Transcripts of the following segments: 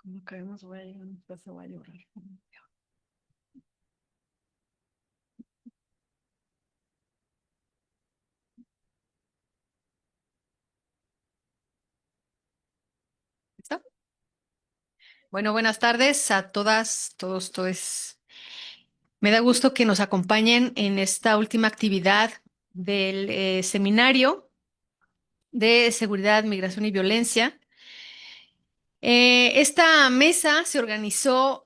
No caemos, voy a llegar a mi casa, voy a llorar. ¿Listo? Bueno, buenas tardes a todas, todos, todes. Me da gusto que nos acompañen en esta última actividad del seminario de seguridad, migración y violencia. Esta mesa se organizó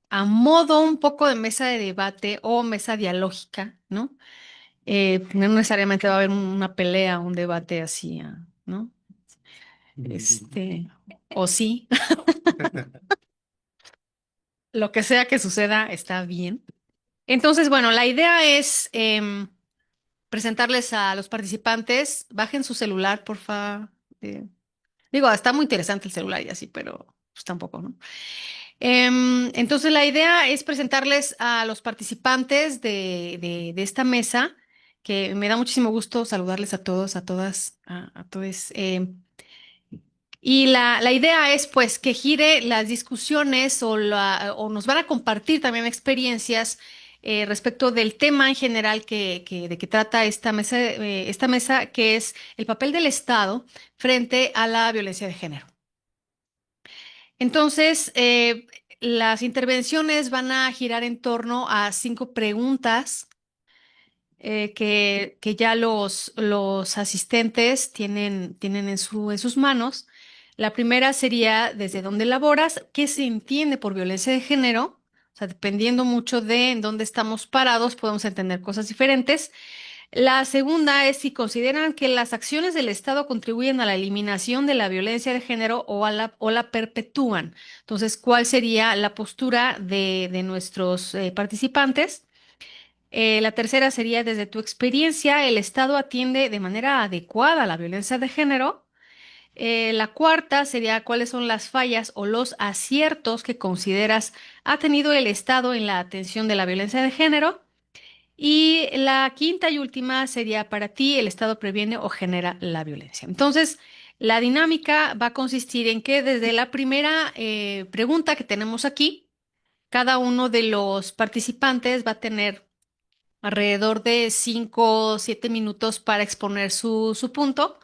a modo un poco de mesa de debate o mesa dialógica, ¿no? No necesariamente va a haber una pelea, un debate así, ¿no? Este, o sí, lo que sea que suceda está bien. Entonces, bueno, la idea es presentarles a los participantes. Bajen su celular, porfa. Digo, está muy interesante el celular y así, pero pues tampoco, ¿no? Entonces, la idea es presentarles a los participantes de esta mesa, que me da muchísimo gusto saludarles a todos, a todas, a todos. Y la idea es pues que gire las discusiones o nos van a compartir también experiencias respecto del tema en general de que trata esta mesa, que es el papel del Estado frente a la violencia de género. Entonces, las intervenciones van a girar en torno a 5 preguntas que ya los asistentes tienen en sus manos. La primera sería, ¿desde dónde laboras? ¿Qué se entiende por violencia de género? O sea, dependiendo mucho de en dónde estamos parados, podemos entender cosas diferentes. La segunda es si consideran que las acciones del Estado contribuyen a la eliminación de la violencia de género o la perpetúan. Entonces, ¿cuál sería la postura de nuestros participantes? La tercera sería, desde tu experiencia, ¿el Estado atiende de manera adecuada a la violencia de género? La cuarta sería, ¿cuáles son las fallas o los aciertos que consideras ha tenido el Estado en la atención de la violencia de género? Y la quinta y última sería, para ti, ¿el Estado previene o genera la violencia? Entonces, la dinámica va a consistir en que desde la primera pregunta que tenemos aquí, cada uno de los participantes va a tener alrededor de 5 o 7 minutos para exponer su punto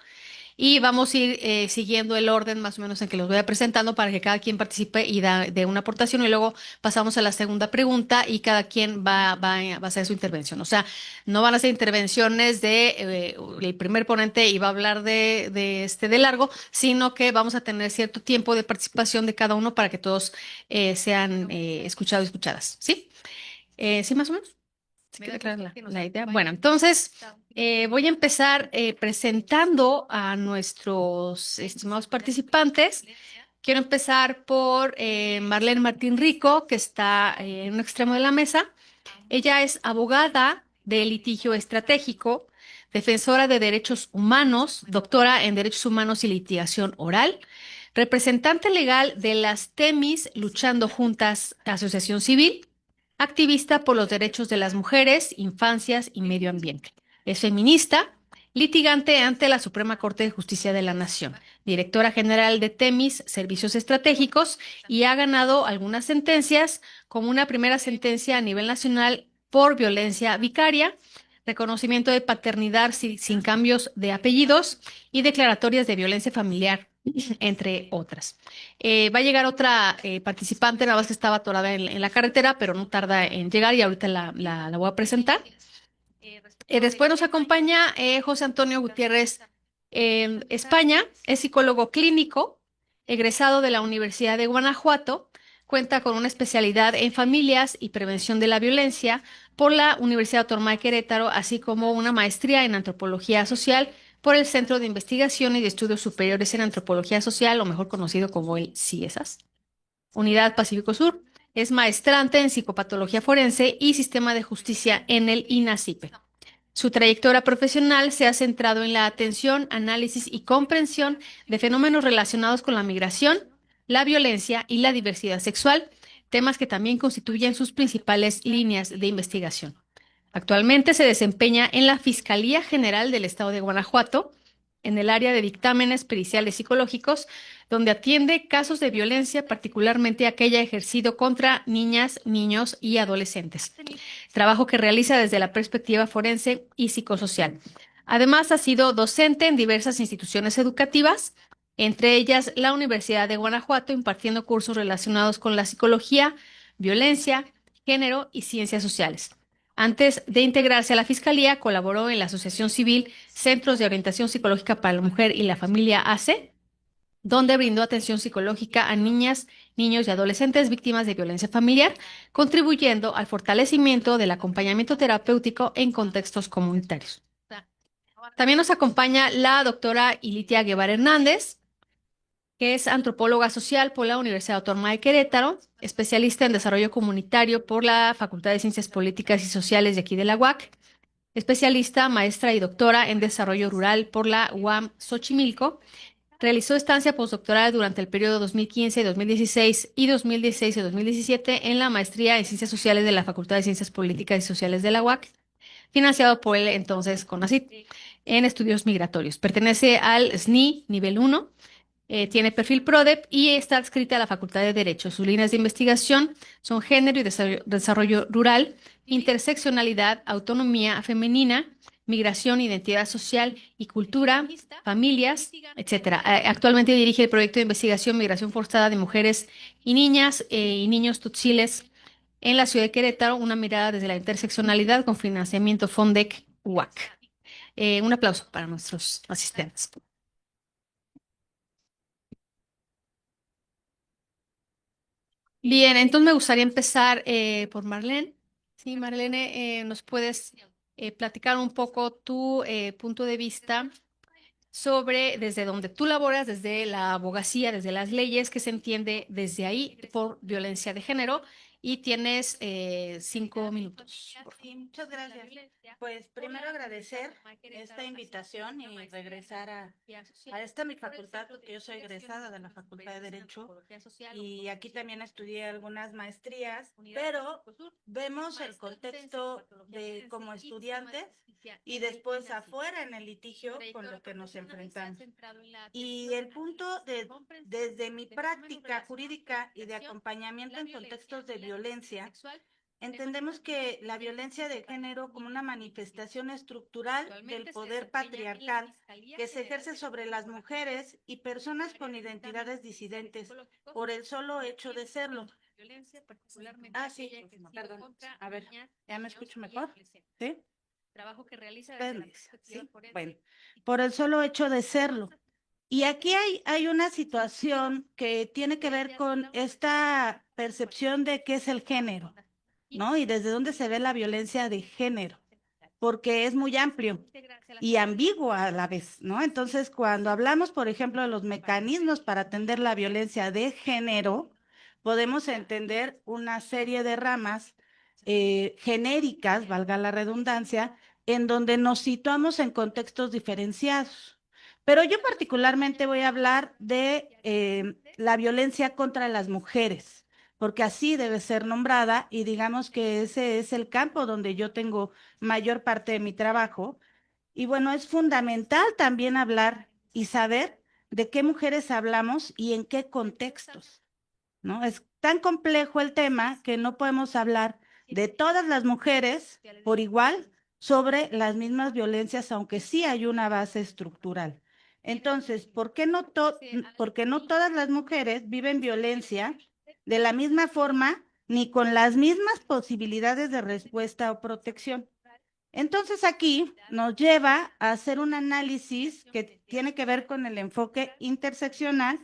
y vamos a ir siguiendo el orden más o menos en que los voy a presentando para que cada quien participe y dé una aportación y luego pasamos a la segunda pregunta y cada quien va a hacer su intervención. O sea, no van a ser intervenciones de el primer ponente y va a hablar de largo, sino que vamos a tener cierto tiempo de participación de cada uno para que todos sean escuchados y escuchadas. ¿Sí? ¿Sí más o menos? ¿Se queda clara la idea? Bueno, entonces voy a empezar presentando a nuestros estimados participantes. Quiero empezar por Marlene Martín Rico, que está en un extremo de la mesa. Ella es abogada de litigio estratégico, defensora de derechos humanos, doctora en derechos humanos y litigación oral, representante legal de las TEMIS Luchando Juntas Asociación Civil, activista por los derechos de las mujeres, infancias y medio ambiente. Es feminista, litigante ante la Suprema Corte de Justicia de la Nación, directora general de TEMIS Servicios Estratégicos y ha ganado algunas sentencias, como una primera sentencia a nivel nacional por violencia vicaria, reconocimiento de paternidad sin cambios de apellidos y declaratorias de violencia familiar, entre otras. Va a llegar otra participante, nada más que estaba atorada en la carretera, pero no tarda en llegar y ahorita la voy a presentar. Después nos acompaña José Antonio Gutiérrez España, es psicólogo clínico, egresado de la Universidad de Guanajuato, cuenta con una especialidad en familias y prevención de la violencia por la Universidad Autónoma de Querétaro, así como una maestría en antropología social por el Centro de Investigación y de Estudios Superiores en Antropología Social, o mejor conocido como el CIESAS. Unidad Pacífico Sur. Es maestrante en psicopatología forense y sistema de justicia en el INACIPE. Su trayectoria profesional se ha centrado en la atención, análisis y comprensión de fenómenos relacionados con la migración, la violencia y la diversidad sexual, temas que también constituyen sus principales líneas de investigación. Actualmente se desempeña en la Fiscalía General del Estado de Guanajuato, en el área de dictámenes periciales psicológicos, donde atiende casos de violencia, particularmente aquella ejercido contra niñas, niños y adolescentes. Trabajo que realiza desde la perspectiva forense y psicosocial. Además, ha sido docente en diversas instituciones educativas, entre ellas la Universidad de Guanajuato, impartiendo cursos relacionados con la psicología, violencia, género y ciencias sociales. Antes de integrarse a la Fiscalía, colaboró en la Asociación Civil Centros de Orientación Psicológica para la Mujer y la Familia ACE, donde brindó atención psicológica a niñas, niños y adolescentes víctimas de violencia familiar, contribuyendo al fortalecimiento del acompañamiento terapéutico en contextos comunitarios. También nos acompaña la doctora Ilitia Guevara Hernández, que es antropóloga social por la Universidad Autónoma de Querétaro, especialista en desarrollo comunitario por la Facultad de Ciencias Políticas y Sociales de aquí de la UAC, especialista, maestra y doctora en desarrollo rural por la UAM Xochimilco. Realizó estancia postdoctoral durante el periodo 2015 y 2016 y 2016 y 2017 en la maestría en Ciencias Sociales de la Facultad de Ciencias Políticas y Sociales de la UAC, financiado por el entonces CONACYT, en estudios migratorios. Pertenece al SNI nivel 1. Tiene perfil PRODEP y está adscrita a la Facultad de Derecho. Sus líneas de investigación son género y desarrollo rural, interseccionalidad, autonomía femenina, migración, identidad social y cultura, familias, etcétera. Actualmente dirige el proyecto de investigación Migración Forzada de Mujeres y Niñas y Niños Tutsiles en la ciudad de Querétaro, una mirada desde la interseccionalidad con financiamiento FONDEC UAC. Un aplauso para nuestros asistentes. Bien, entonces me gustaría empezar por Marlene. Sí, Marlene, ¿nos puedes platicar un poco tu punto de vista sobre desde donde tú laboras, desde la abogacía, desde las leyes, que se entiende desde ahí por violencia de género? Y tienes 5 minutos. Sí, muchas gracias. Pues primero agradecer esta invitación y regresar a esta mi facultad, porque yo soy egresada de la Facultad de Derecho y aquí también estudié algunas maestrías, pero vemos el contexto de como estudiantes y después afuera en el litigio con lo que nos enfrentamos. Y el punto desde mi práctica jurídica y de acompañamiento en contextos de violencia, entendemos que la violencia de género como una manifestación estructural del poder patriarcal que se ejerce sobre las mujeres y personas con identidades disidentes por el solo hecho de serlo. Sí, perdón. A ver, ¿ya me escucho mejor? ¿Sí? ¿Sí? Bueno, por el solo hecho de serlo. Y aquí hay una situación que tiene que ver con esta percepción de qué es el género, ¿no? Y desde dónde se ve la violencia de género, porque es muy amplio y ambiguo a la vez, ¿no? Entonces, cuando hablamos, por ejemplo, de los mecanismos para atender la violencia de género, podemos entender una serie de ramas genéricas, valga la redundancia, en donde nos situamos en contextos diferenciados. Pero yo particularmente voy a hablar de la violencia contra las mujeres, porque así debe ser nombrada y digamos que ese es el campo donde yo tengo mayor parte de mi trabajo. Y bueno, es fundamental también hablar y saber de qué mujeres hablamos y en qué contextos, ¿no? Es tan complejo el tema que no podemos hablar de todas las mujeres por igual sobre las mismas violencias, aunque sí hay una base estructural. Entonces, porque no todas las mujeres viven violencia de la misma forma ni con las mismas posibilidades de respuesta o protección? Entonces aquí nos lleva a hacer un análisis que tiene que ver con el enfoque interseccional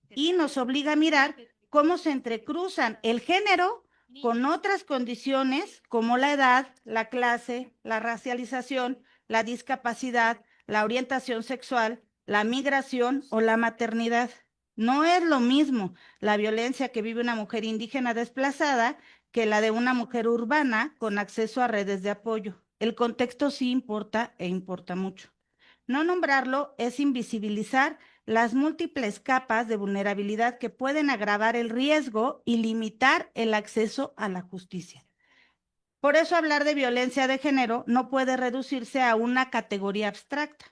y nos obliga a mirar cómo se entrecruzan el género con otras condiciones como la edad, la clase, la racialización, la discapacidad, la orientación sexual, la migración o la maternidad. No es lo mismo la violencia que vive una mujer indígena desplazada que la de una mujer urbana con acceso a redes de apoyo. El contexto sí importa e importa mucho. No nombrarlo es invisibilizar las múltiples capas de vulnerabilidad que pueden agravar el riesgo y limitar el acceso a la justicia. Por eso hablar de violencia de género no puede reducirse a una categoría abstracta.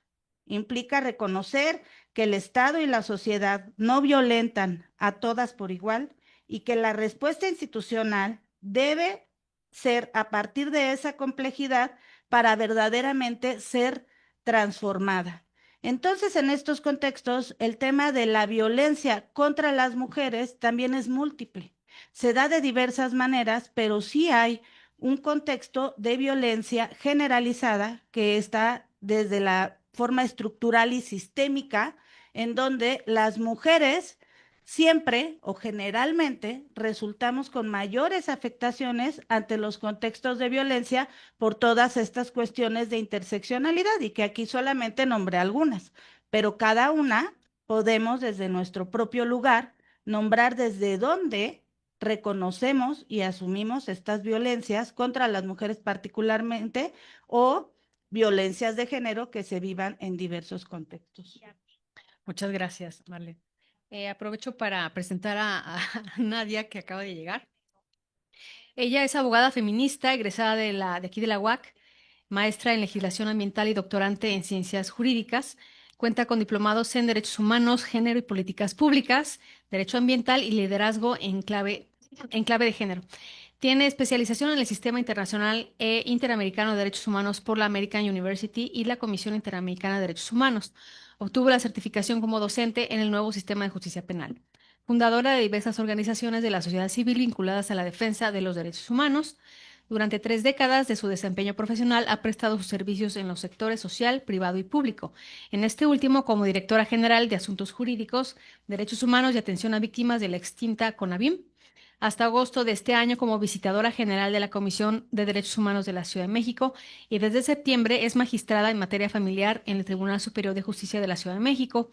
Implica reconocer que el Estado y la sociedad no violentan a todas por igual y que la respuesta institucional debe ser a partir de esa complejidad para verdaderamente ser transformada. Entonces, en estos contextos, el tema de la violencia contra las mujeres también es múltiple. Se da de diversas maneras, pero sí hay un contexto de violencia generalizada que está desde la forma estructural y sistémica, en donde las mujeres siempre o generalmente resultamos con mayores afectaciones ante los contextos de violencia por todas estas cuestiones de interseccionalidad y que aquí solamente nombré algunas, pero cada una podemos desde nuestro propio lugar nombrar desde dónde reconocemos y asumimos estas violencias contra las mujeres particularmente o violencias de género que se vivan en diversos contextos. Muchas gracias, Marlene. Aprovecho para presentar a Nadia, que acaba de llegar. Ella es abogada feminista, egresada de aquí de la UAC, maestra en legislación ambiental y doctorante en ciencias jurídicas. Cuenta con diplomados en derechos humanos, género y políticas públicas, derecho ambiental y liderazgo en clave de género. Tiene especialización en el Sistema Internacional e Interamericano de Derechos Humanos por la American University y la Comisión Interamericana de Derechos Humanos. Obtuvo la certificación como docente en el nuevo sistema de justicia penal. Fundadora de diversas organizaciones de la sociedad civil vinculadas a la defensa de los derechos humanos. Durante 3 décadas de su desempeño profesional ha prestado sus servicios en los sectores social, privado y público. En este último, como directora general de Asuntos Jurídicos, Derechos Humanos y Atención a Víctimas de la extinta CONAVIM, hasta agosto de este año como visitadora general de la Comisión de Derechos Humanos de la Ciudad de México y desde septiembre es magistrada en materia familiar en el Tribunal Superior de Justicia de la Ciudad de México,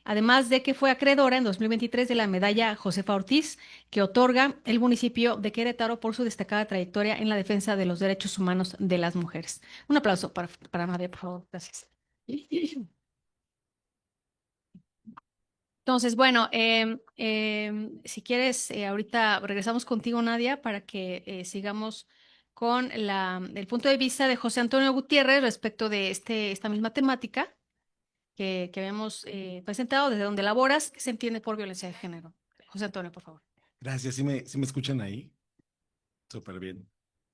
además de que fue acreedora en 2023 de la medalla Josefa Ortiz, que otorga el municipio de Querétaro por su destacada trayectoria en la defensa de los derechos humanos de las mujeres. Un aplauso para Nadia, por favor. Gracias. Entonces, bueno, si quieres, ahorita regresamos contigo, Nadia, para que sigamos con el punto de vista de José Antonio Gutiérrez respecto de esta misma temática que habíamos presentado, desde donde laboras, ¿qué se entiende por violencia de género? José Antonio, por favor. Gracias, sí me escuchan ahí? Súper bien.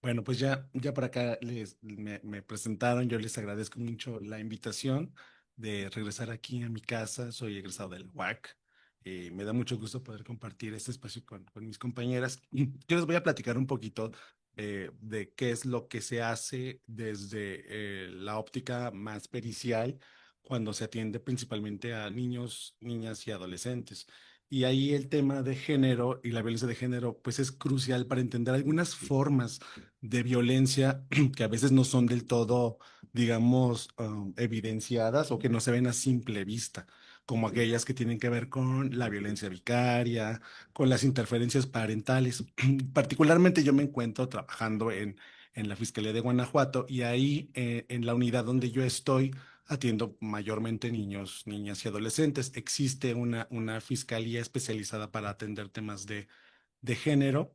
Bueno, pues ya por acá me presentaron, yo les agradezco mucho la invitación de regresar aquí a mi casa, soy egresado del UAC, me da mucho gusto poder compartir este espacio con mis compañeras. Yo les voy a platicar un poquito de qué es lo que se hace desde la óptica más pericial cuando se atiende principalmente a niños, niñas y adolescentes. Y ahí el tema de género y la violencia de género, pues es crucial para entender algunas formas de violencia que a veces no son del todo, digamos, evidenciadas o que no se ven a simple vista, como aquellas que tienen que ver con la violencia vicaria, con las interferencias parentales. Particularmente yo me encuentro trabajando en la Fiscalía de Guanajuato y ahí en la unidad donde yo estoy atiendo mayormente niños, niñas y adolescentes. Existe una fiscalía especializada para atender temas de género,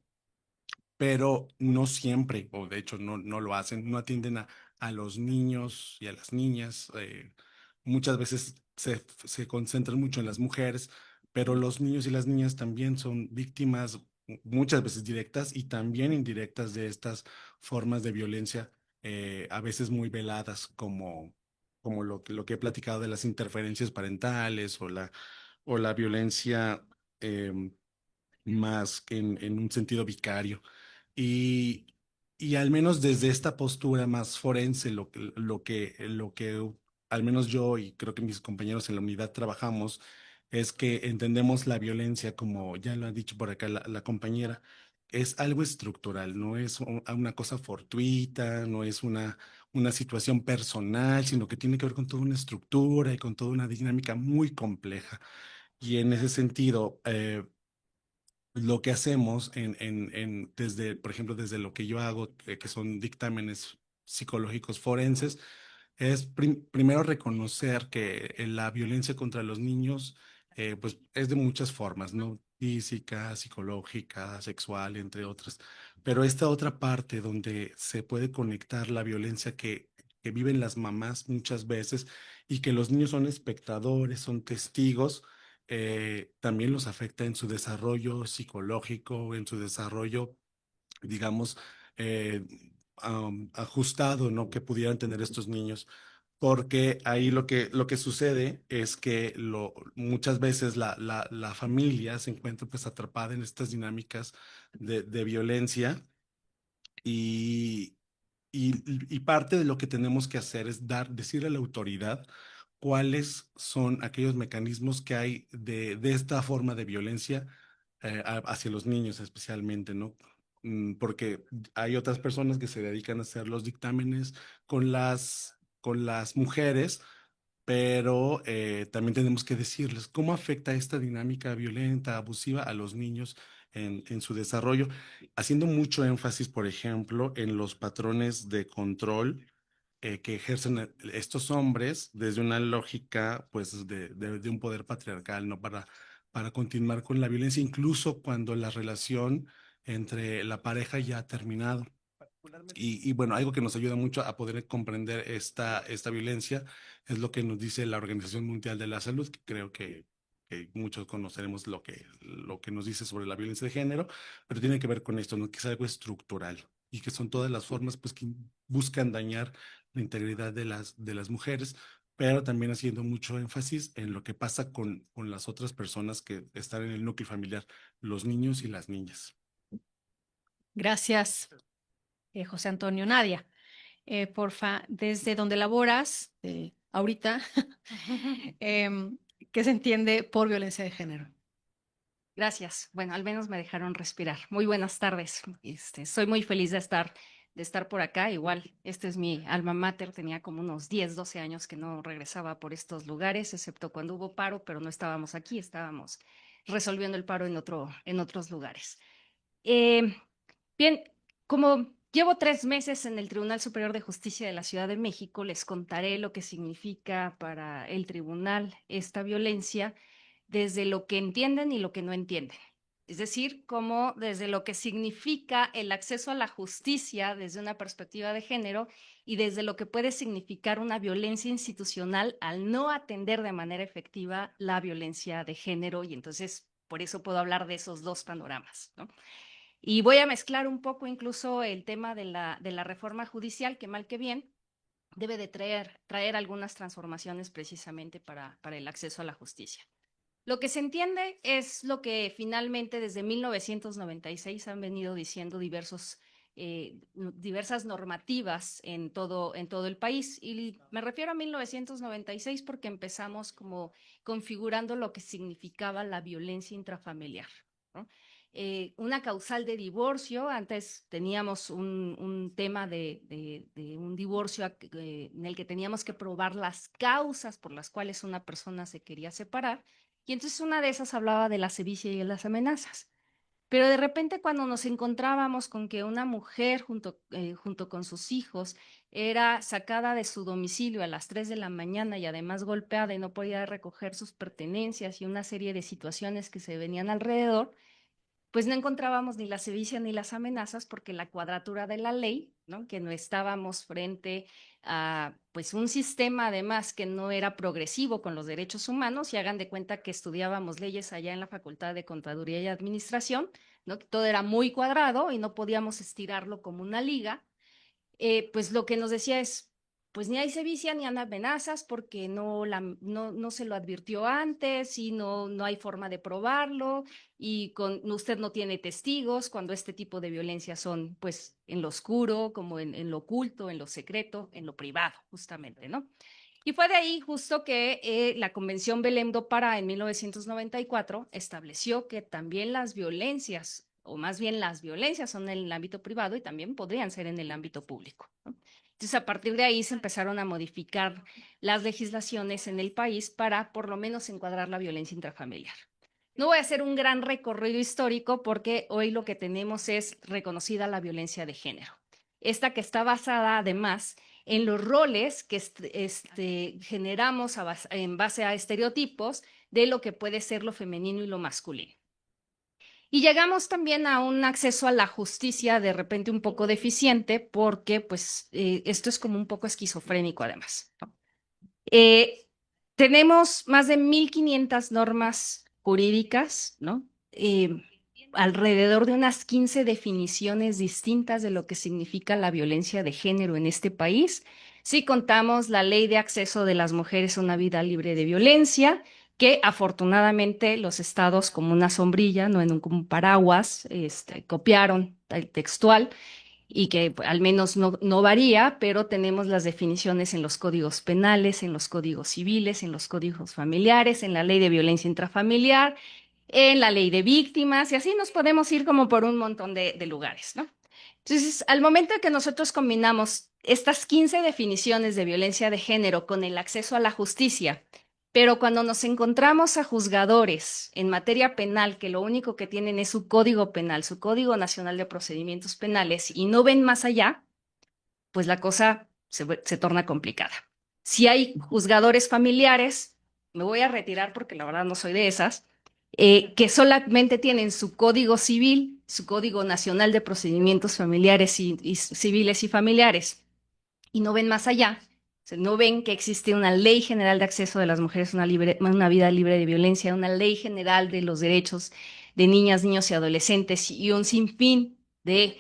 pero no siempre, o de hecho no lo hacen, no atienden a los niños y a las niñas. Muchas veces se concentran mucho en las mujeres, pero los niños y las niñas también son víctimas muchas veces directas y también indirectas de estas formas de violencia, a veces muy veladas, como lo que he platicado de las interferencias parentales o la violencia em, más que en un sentido vicario. Y, y al menos desde esta postura más forense, lo que al menos yo y creo que mis compañeros en la unidad trabajamos, es que entendemos la violencia, como ya lo ha dicho por acá la compañera, es algo estructural, no es una cosa fortuita, no es una situación personal, sino que tiene que ver con toda una estructura y con toda una dinámica muy compleja. Y en ese sentido, lo que hacemos desde, por ejemplo, desde lo que yo hago, que son dictámenes psicológicos forenses, es primero reconocer que la violencia contra los niños, pues es de muchas formas, ¿no? Física, psicológica, sexual, entre otras. Pero esta otra parte donde se puede conectar la violencia que viven las mamás muchas veces y que los niños son espectadores, son testigos, también los afecta en su desarrollo psicológico, en su desarrollo, digamos, eh, ajustado, ¿no? Que pudieran tener estos niños. Porque ahí lo que sucede es que muchas veces la familia se encuentra pues atrapada en estas dinámicas de violencia y, y parte de lo que tenemos que hacer es decirle a la autoridad cuáles son aquellos mecanismos que hay de esta forma de violencia hacia los niños especialmente, ¿no? Porque hay otras personas que se dedican a hacer los dictámenes con las mujeres, pero también tenemos que decirles cómo afecta esta dinámica violenta, abusiva a los niños en su desarrollo, haciendo mucho énfasis, por ejemplo, en los patrones de control que ejercen estos hombres desde una lógica, pues, de un poder patriarcal, ¿no? Para continuar con la violencia, incluso cuando la relación entre la pareja ya ha terminado. Y bueno, algo que nos ayuda mucho a poder comprender esta violencia es lo que nos dice la Organización Mundial de la Salud, que creo que muchos conoceremos lo que nos dice sobre la violencia de género, pero tiene que ver con esto, ¿no? Que es algo estructural y que son todas las formas pues, que buscan dañar la integridad de las mujeres, pero también haciendo mucho énfasis en lo que pasa con las otras personas que están en el núcleo familiar, los niños y las niñas. Gracias, José Antonio. Nadia, porfa, desde donde laboras ahorita, ¿qué se entiende por violencia de género? Gracias. Bueno, al menos me dejaron respirar. Muy buenas tardes. Soy muy feliz de estar por acá. Igual, este es mi alma mater. Tenía como unos 10, 12 años que no regresaba por estos lugares, excepto cuando hubo paro, pero no estábamos aquí, estábamos resolviendo el paro en otros lugares. Bien, como llevo 3 meses en el Tribunal Superior de Justicia de la Ciudad de México, les contaré lo que significa para el tribunal esta violencia desde lo que entienden y lo que no entienden. Es decir, como desde lo que significa el acceso a la justicia desde una perspectiva de género y desde lo que puede significar una violencia institucional al no atender de manera efectiva la violencia de género. Y entonces, por eso puedo hablar de esos dos panoramas, ¿no? Y voy a mezclar un poco incluso el tema de la reforma judicial, que mal que bien, debe de traer algunas transformaciones precisamente para el acceso a la justicia. Lo que se entiende es lo que finalmente desde 1996 han venido diciendo diversas normativas en todo el país. Y me refiero a 1996 porque empezamos como configurando lo que significaba la violencia intrafamiliar, ¿no? Una causal de divorcio, antes teníamos un tema de un divorcio en el que teníamos que probar las causas por las cuales una persona se quería separar. Y entonces una de esas hablaba de la sevicia y de las amenazas. Pero de repente cuando nos encontrábamos con que una mujer junto con sus hijos era sacada de su domicilio a las 3 de la mañana y además golpeada y no podía recoger sus pertenencias y una serie de situaciones que se venían alrededor, pues no encontrábamos ni la sevicia ni las amenazas porque la cuadratura de la ley, ¿no? Que no estábamos frente a pues un sistema además que no era progresivo con los derechos humanos, y hagan de cuenta que estudiábamos leyes allá en la Facultad de Contaduría y Administración, ¿no? Todo era muy cuadrado y no podíamos estirarlo como una liga. Pues lo que nos decía es, pues ni hay sevicia ni hay amenazas porque no se lo advirtió antes y no hay forma de probarlo, y usted no tiene testigos cuando este tipo de violencia son pues en lo oscuro, como en lo oculto, en lo secreto, en lo privado, justamente, ¿no? Y fue de ahí justo que la Convención Belém do Pará en 1994 estableció que también las violencias, o más bien las violencias, son en el ámbito privado y también podrían ser en el ámbito público, ¿no? Entonces, a partir de ahí se empezaron a modificar las legislaciones en el país para por lo menos encuadrar la violencia intrafamiliar. No voy a hacer un gran recorrido histórico porque hoy lo que tenemos es reconocida la violencia de género. Esta que está basada además en los roles que generamos en base a estereotipos de lo que puede ser lo femenino y lo masculino. Y llegamos también a un acceso a la justicia de repente un poco deficiente porque pues esto es como un poco esquizofrénico además, ¿no? Tenemos más de 1.500 normas jurídicas, ¿no? Alrededor de unas 15 definiciones distintas de lo que significa la violencia de género en este país. Si contamos la ley de acceso de las mujeres a una vida libre de violencia, que afortunadamente los estados como una sombrilla, no en un paraguas, copiaron el textual y que al menos no varía, pero tenemos las definiciones en los códigos penales, en los códigos civiles, en los códigos familiares, en la ley de violencia intrafamiliar, en la ley de víctimas, y así nos podemos ir como por un montón de lugares, ¿no? Entonces, al momento de que nosotros combinamos estas 15 definiciones de violencia de género con el acceso a la justicia, pero cuando nos encontramos a juzgadores en materia penal que lo único que tienen es su código penal, su Código Nacional de Procedimientos Penales y no ven más allá, pues la cosa se torna complicada. Si hay juzgadores familiares, me voy a retirar porque la verdad no soy de esas, que solamente tienen su Código Civil, su Código Nacional de Procedimientos Familiares y Civiles y Familiares, y no ven más allá. O sea, no ven que existe una ley general de acceso de las mujeres a una vida libre de violencia, una ley general de los derechos de niñas, niños y adolescentes y un sinfín de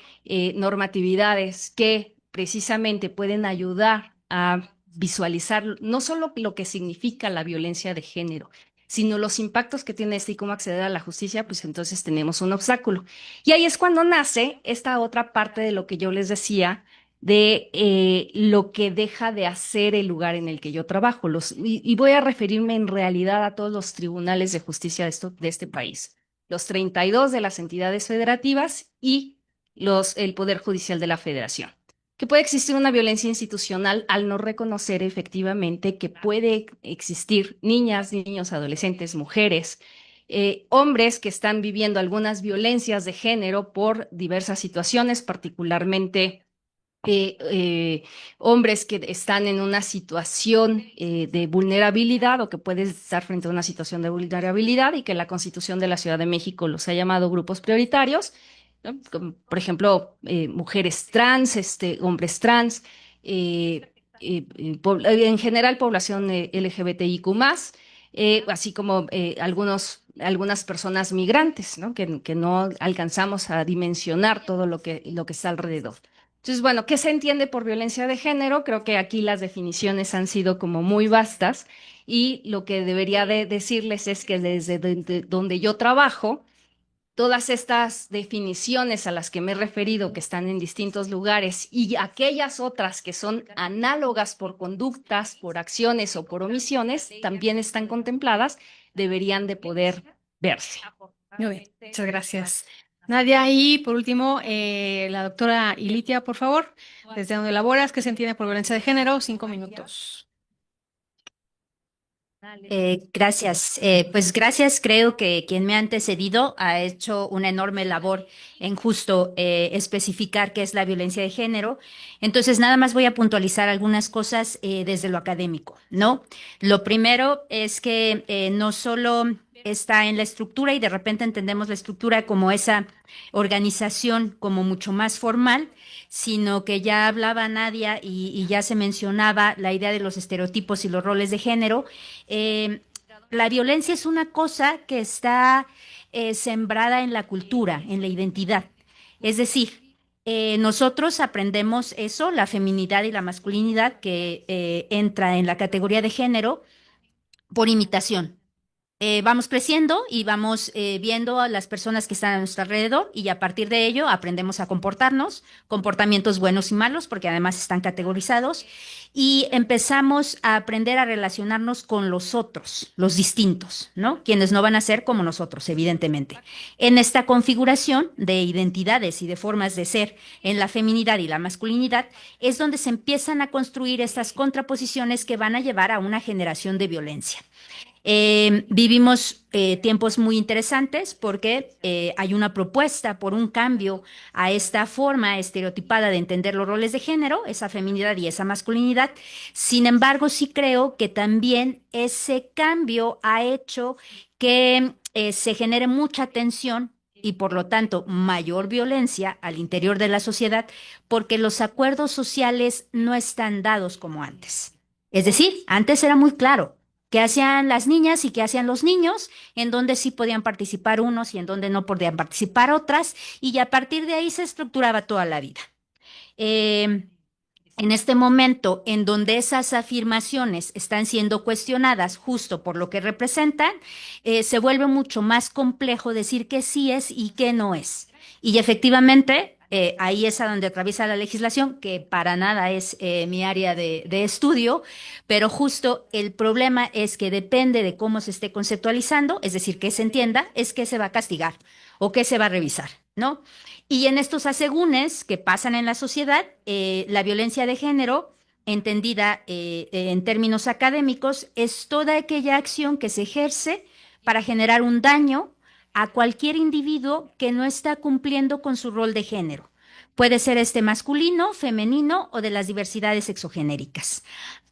normatividades que precisamente pueden ayudar a visualizar no solo lo que significa la violencia de género, sino los impactos que tiene y cómo acceder a la justicia, pues entonces tenemos un obstáculo. Y ahí es cuando nace esta otra parte de lo que yo les decía de lo que deja de hacer el lugar en el que yo trabajo. Y voy a referirme en realidad a todos los tribunales de justicia de este país, los 32 de las entidades federativas y el Poder Judicial de la Federación. Que puede existir una violencia institucional al no reconocer efectivamente que puede existir niñas, niños, adolescentes, mujeres, hombres que están viviendo algunas violencias de género por diversas situaciones, particularmente hombres que están en una situación de vulnerabilidad o que pueden estar frente a una situación de vulnerabilidad y que la Constitución de la Ciudad de México los ha llamado grupos prioritarios, ¿no? Como, por ejemplo, mujeres trans, hombres trans, en general población LGBTIQ+, así como algunas personas migrantes, ¿no? Que no alcanzamos a dimensionar todo lo que está alrededor. Entonces, bueno, ¿qué se entiende por violencia de género? Creo que aquí las definiciones han sido como muy vastas y lo que debería de decirles es que desde donde yo trabajo, todas estas definiciones a las que me he referido, que están en distintos lugares, y aquellas otras que son análogas por conductas, por acciones o por omisiones, también están contempladas, deberían de poder verse. Muy bien, muchas gracias. Nadia, y por último, la doctora Ilitia, por favor, desde donde laboras, ¿qué se entiende por violencia de género? 5 minutos. Gracias. Pues gracias. Creo que quien me ha antecedido ha hecho una enorme labor en justo especificar qué es la violencia de género. Entonces, nada más voy a puntualizar algunas cosas desde lo académico, ¿no? Lo primero es que no solo está en la estructura y de repente entendemos la estructura como esa organización como mucho más formal, sino que ya hablaba Nadia y ya se mencionaba la idea de los estereotipos y los roles de género. La violencia es una cosa que está sembrada en la cultura, en la identidad. Es decir, nosotros aprendemos eso, la feminidad y la masculinidad, que entra en la categoría de género, por imitación. Vamos creciendo y vamos viendo a las personas que están a nuestro alrededor y a partir de ello aprendemos a comportarnos, comportamientos buenos y malos, porque además están categorizados, y empezamos a aprender a relacionarnos con los otros, los distintos, ¿no? Quienes no van a ser como nosotros, evidentemente. En esta configuración de identidades y de formas de ser en la feminidad y la masculinidad es donde se empiezan a construir estas contraposiciones que van a llevar a una generación de violencia. Vivimos tiempos muy interesantes porque hay una propuesta por un cambio a esta forma estereotipada de entender los roles de género, esa feminidad y esa masculinidad. Sin embargo, sí creo que también ese cambio ha hecho que se genere mucha tensión y por lo tanto mayor violencia al interior de la sociedad porque los acuerdos sociales no están dados como antes. Es decir, antes era muy claro qué hacían las niñas y qué hacían los niños, en donde sí podían participar unos y en donde no podían participar otras, y a partir de ahí se estructuraba toda la vida. Eh, en este momento en donde esas afirmaciones están siendo cuestionadas justo por lo que representan, se vuelve mucho más complejo decir qué sí es y qué no es. Y efectivamente, ahí es a donde atraviesa la legislación, que para nada es mi área de estudio, pero justo el problema es que depende de cómo se esté conceptualizando, es decir, que se entienda, es que se va a castigar o que se va a revisar, ¿no? Y en estos asegúnes que pasan en la sociedad, la violencia de género, entendida en términos académicos, es toda aquella acción que se ejerce para generar un daño a cualquier individuo que no está cumpliendo con su rol de género. Puede ser este masculino, femenino o de las diversidades sexogenéricas.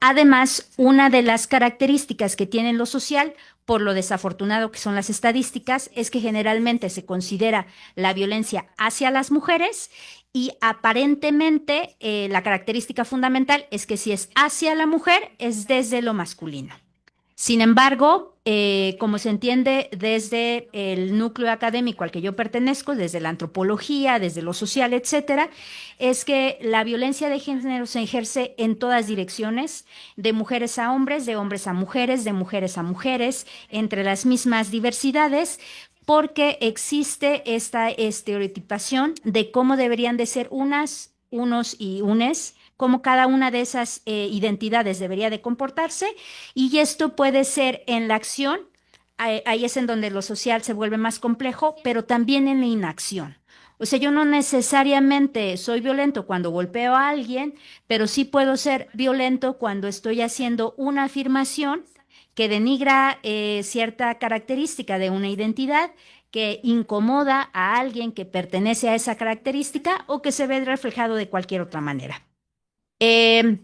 Además, una de las características que tiene lo social, por lo desafortunado que son las estadísticas, es que generalmente se considera la violencia hacia las mujeres y aparentemente la característica fundamental es que si es hacia la mujer es desde lo masculino. Sin embargo, como se entiende desde el núcleo académico al que yo pertenezco, desde la antropología, desde lo social, etcétera, es que la violencia de género se ejerce en todas direcciones, de mujeres a hombres, de hombres a mujeres, de mujeres a mujeres, entre las mismas diversidades, porque existe esta estereotipación de cómo deberían de ser unas, unos y unes, cómo cada una de esas identidades debería de comportarse, y esto puede ser en la acción, ahí es en donde lo social se vuelve más complejo, pero también en la inacción. O sea, yo no necesariamente soy violento cuando golpeo a alguien, pero sí puedo ser violento cuando estoy haciendo una afirmación que denigra cierta característica de una identidad, que incomoda a alguien que pertenece a esa característica o que se ve reflejado de cualquier otra manera. Eh,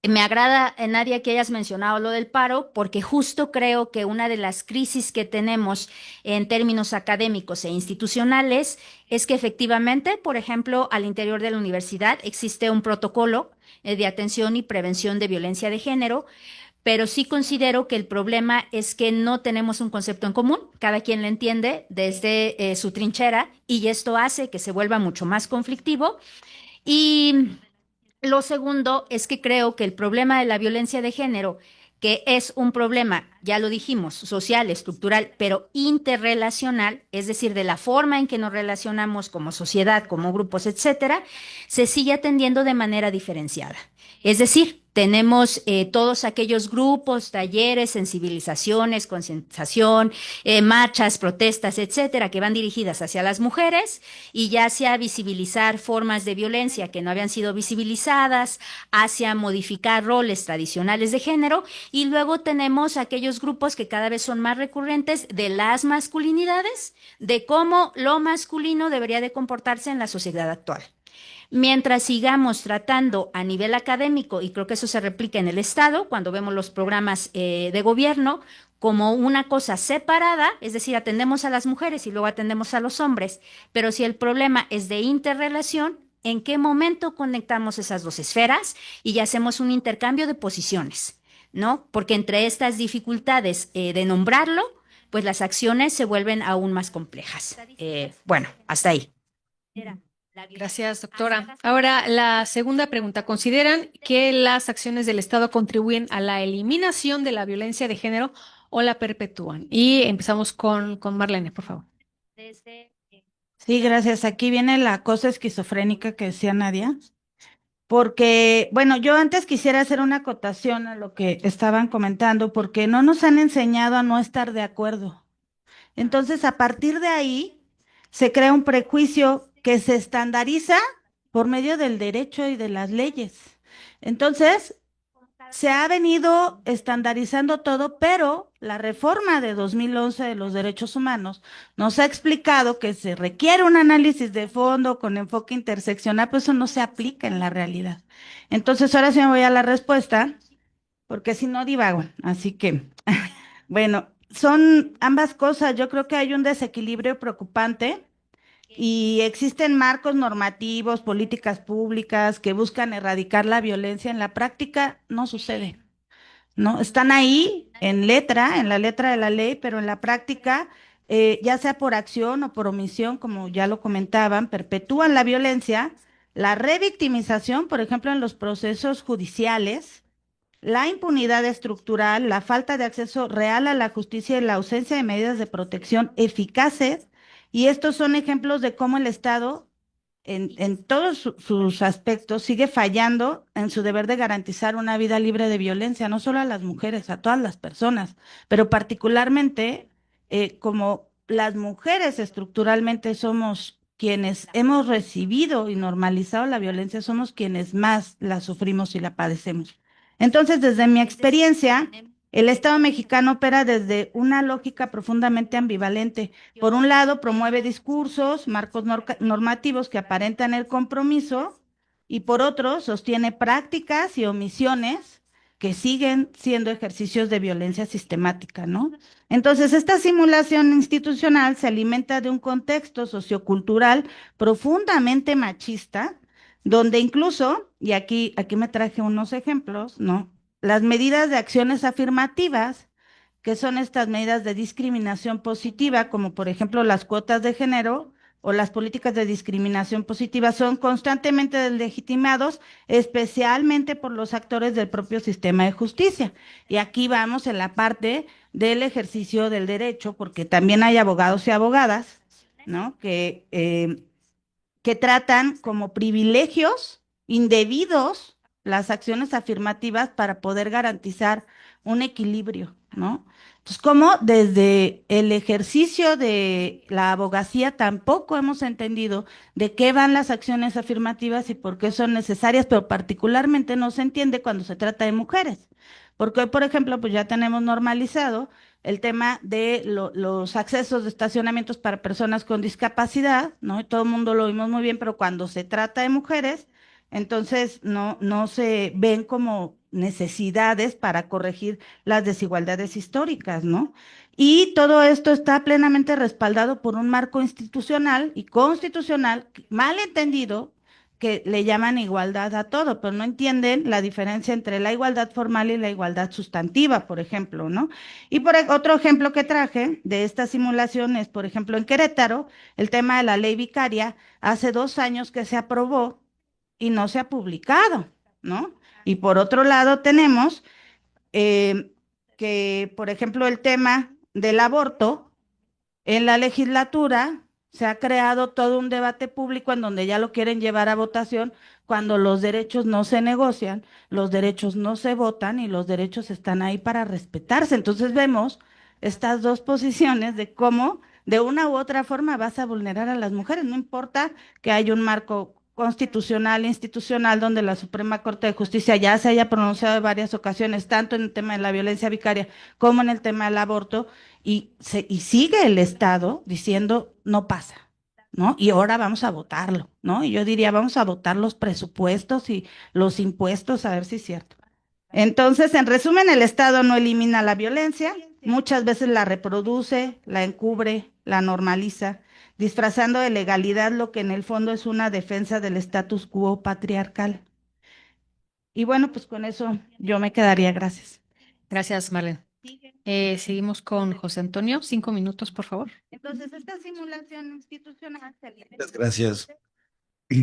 Me agrada, Nadia, que hayas mencionado lo del paro, porque justo creo que una de las crisis que tenemos en términos académicos e institucionales es que efectivamente, por ejemplo, al interior de la universidad existe un protocolo de atención y prevención de violencia de género, pero sí considero que el problema es que no tenemos un concepto en común, cada quien lo entiende desde su trinchera y esto hace que se vuelva mucho más conflictivo. Y lo segundo es que creo que el problema de la violencia de género, que es un problema, ya lo dijimos, social, estructural, pero interrelacional, es decir, de la forma en que nos relacionamos como sociedad, como grupos, etcétera, se sigue atendiendo de manera diferenciada. Es decir, tenemos todos aquellos grupos, talleres, sensibilizaciones, concientización, marchas, protestas, etcétera, que van dirigidas hacia las mujeres y ya sea visibilizar formas de violencia que no habían sido visibilizadas, hacia modificar roles tradicionales de género, y luego tenemos aquellos grupos que cada vez son más recurrentes de las masculinidades, de cómo lo masculino debería de comportarse en la sociedad actual. Mientras sigamos tratando a nivel académico, y creo que eso se replica en el Estado, cuando vemos los programas de gobierno, como una cosa separada, es decir, atendemos a las mujeres y luego atendemos a los hombres, pero si el problema es de interrelación, ¿en qué momento conectamos esas dos esferas y ya hacemos un intercambio de posiciones? ¿No? Porque entre estas dificultades de nombrarlo, pues las acciones se vuelven aún más complejas. Bueno, hasta ahí. Gracias, doctora. Ahora, la segunda pregunta. ¿Consideran que las acciones del Estado contribuyen a la eliminación de la violencia de género o la perpetúan? Y empezamos con Marlene, por favor. Sí, gracias. Aquí viene la cosa esquizofrénica que decía Nadia. Porque, bueno, yo antes quisiera hacer una acotación a lo que estaban comentando, porque no nos han enseñado a no estar de acuerdo. Entonces, a partir de ahí, se crea un prejuicio que se estandariza por medio del derecho y de las leyes. Entonces, se ha venido estandarizando todo, pero la reforma de 2011 de los derechos humanos nos ha explicado que se requiere un análisis de fondo con enfoque interseccional, pues eso no se aplica en la realidad. Entonces, ahora sí me voy a la respuesta, porque si no divago. Así que, bueno, son ambas cosas. Yo creo que hay un desequilibrio preocupante y existen marcos normativos, políticas públicas que buscan erradicar la violencia. En la práctica no sucede, ¿no? Están ahí en letra, en la letra de la ley, pero en la práctica, ya sea por acción o por omisión, como ya lo comentaban, perpetúan la violencia, la revictimización, por ejemplo, en los procesos judiciales, la impunidad estructural, la falta de acceso real a la justicia y la ausencia de medidas de protección eficaces. Y estos son ejemplos de cómo el Estado, en todos sus aspectos, sigue fallando en su deber de garantizar una vida libre de violencia, no solo a las mujeres, a todas las personas, pero particularmente como las mujeres estructuralmente somos quienes hemos recibido y normalizado la violencia, somos quienes más la sufrimos y la padecemos. Entonces, desde mi experiencia, el Estado mexicano opera desde una lógica profundamente ambivalente. Por un lado, promueve discursos, marcos normativos que aparentan el compromiso, y por otro, sostiene prácticas y omisiones que siguen siendo ejercicios de violencia sistemática, ¿no? Entonces, esta simulación institucional se alimenta de un contexto sociocultural profundamente machista, donde incluso, y aquí me traje unos ejemplos, ¿no? Las medidas de acciones afirmativas, que son estas medidas de discriminación positiva, como por ejemplo las cuotas de género o las políticas de discriminación positiva, son constantemente deslegitimados, especialmente por los actores del propio sistema de justicia. Y aquí vamos en la parte del ejercicio del derecho, porque también hay abogados y abogadas, ¿no? Que tratan como privilegios indebidos las acciones afirmativas para poder garantizar un equilibrio, ¿no? Entonces, como desde el ejercicio de la abogacía tampoco hemos entendido de qué van las acciones afirmativas y por qué son necesarias, pero particularmente no se entiende cuando se trata de mujeres. Porque hoy, por ejemplo, pues ya tenemos normalizado el tema de los accesos de estacionamientos para personas con discapacidad, ¿no? Y todo el mundo lo vimos muy bien, pero cuando se trata de mujeres, entonces no se ven como necesidades para corregir las desigualdades históricas, ¿no? Y todo esto está plenamente respaldado por un marco institucional y constitucional mal entendido, que le llaman igualdad a todo, pero no entienden la diferencia entre la igualdad formal y la igualdad sustantiva, por ejemplo, ¿no? Y otro ejemplo que traje de esta simulación es, por ejemplo, en Querétaro, el tema de la ley vicaria, hace 2 años que se aprobó y no se ha publicado, ¿no? Y por otro lado tenemos que, por ejemplo, el tema del aborto, en la legislatura se ha creado todo un debate público en donde ya lo quieren llevar a votación, cuando los derechos no se negocian, los derechos no se votan y los derechos están ahí para respetarse. Entonces vemos estas dos posiciones de cómo de una u otra forma vas a vulnerar a las mujeres, no importa que haya un marco constitucional, institucional, donde la Suprema Corte de Justicia ya se haya pronunciado en varias ocasiones, tanto en el tema de la violencia vicaria como en el tema del aborto, y sigue el Estado diciendo no pasa, ¿no? Y ahora vamos a votarlo, ¿no? Y yo diría, vamos a votar los presupuestos y los impuestos, a ver si es cierto. Entonces, en resumen, el Estado no elimina la violencia, muchas veces la reproduce, la encubre, la normaliza, disfrazando de legalidad lo que en el fondo es una defensa del status quo patriarcal. Y bueno, pues con eso yo me quedaría, gracias. Gracias, Marlene. Seguimos con José Antonio. 5 minutos, por favor. Entonces, esta simulación institucional Muchas gracias.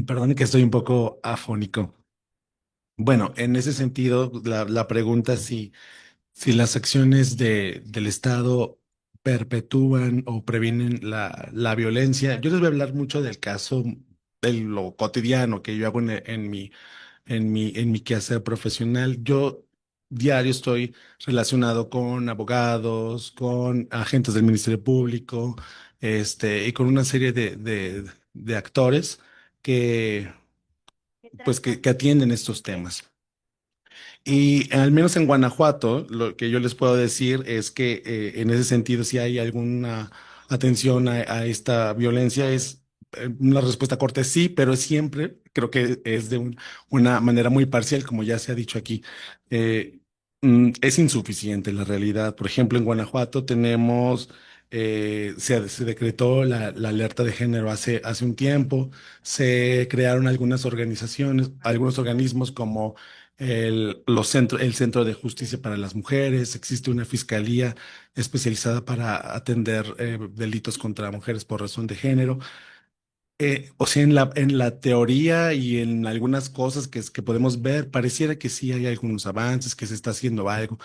Perdón que estoy un poco afónico. Bueno, en ese sentido, la pregunta si las acciones del Estado perpetúan o previenen la violencia. Yo les voy a hablar mucho del caso, de lo cotidiano que yo hago en mi quehacer profesional. Yo diario estoy relacionado con abogados, con agentes del Ministerio Público, y con una serie de actores que, pues, que atienden estos temas. Y al menos en Guanajuato, lo que yo les puedo decir es que en ese sentido, si hay alguna atención a esta violencia, es una respuesta corta es sí, pero siempre creo que es de una manera muy parcial, como ya se ha dicho aquí. Es insuficiente la realidad. Por ejemplo, en Guanajuato tenemos Se decretó la alerta de género hace un tiempo, se crearon algunas organizaciones, algunos organismos como el Centro de Justicia para las Mujeres, existe una fiscalía especializada para atender delitos contra mujeres por razón de género. O sea, en la teoría y en algunas cosas que podemos ver, pareciera que sí hay algunos avances, que se está haciendo algo,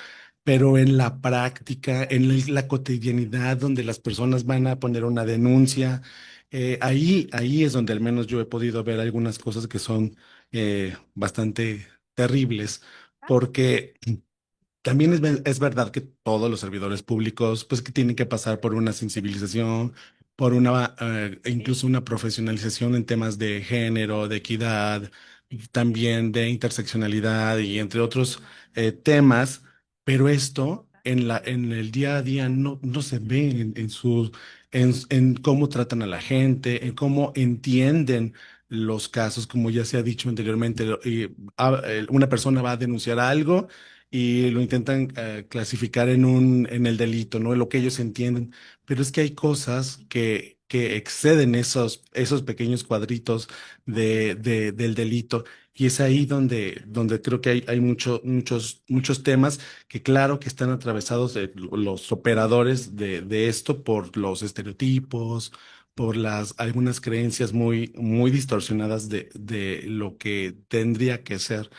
pero en la práctica, en la cotidianidad donde las personas van a poner una denuncia, ahí es donde al menos yo he podido ver algunas cosas que son bastante terribles, porque también es verdad que todos los servidores públicos, pues que tienen que pasar por una sensibilización, por una, incluso una profesionalización en temas de género, de equidad, y también de interseccionalidad y entre otros temas, pero esto en el día a día no se ve en cómo tratan a la gente, en cómo entienden los casos, como ya se ha dicho anteriormente, una persona va a denunciar algo y lo intentan clasificar en el delito, ¿no? En lo que ellos entienden. Pero es que hay cosas que exceden esos pequeños cuadritos del delito. Y es ahí donde creo que hay muchos temas que claro que están atravesados los operadores de esto por los estereotipos, por algunas creencias muy distorsionadas de lo que tendría que ser.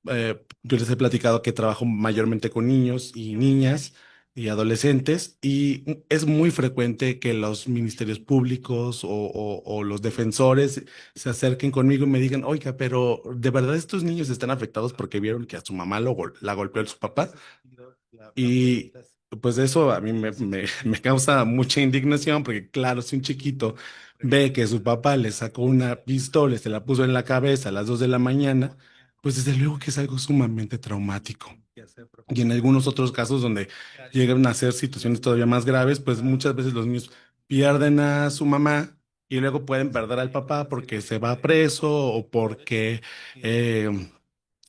Yo les he platicado que trabajo mayormente con niños y niñas y adolescentes y es muy frecuente que los ministerios públicos o los defensores se acerquen conmigo y me digan, oiga, pero ¿de verdad estos niños están afectados porque vieron que a su mamá la golpeó su papá? Y pues eso a mí me causa mucha indignación porque claro, si un chiquito ve que su papá le sacó una pistola y se la puso en la cabeza a las 2 de la mañana, pues desde luego que es algo sumamente traumático. Y en algunos otros casos donde llegan a ser situaciones todavía más graves, pues muchas veces los niños pierden a su mamá y luego pueden perder al papá porque se va preso eh,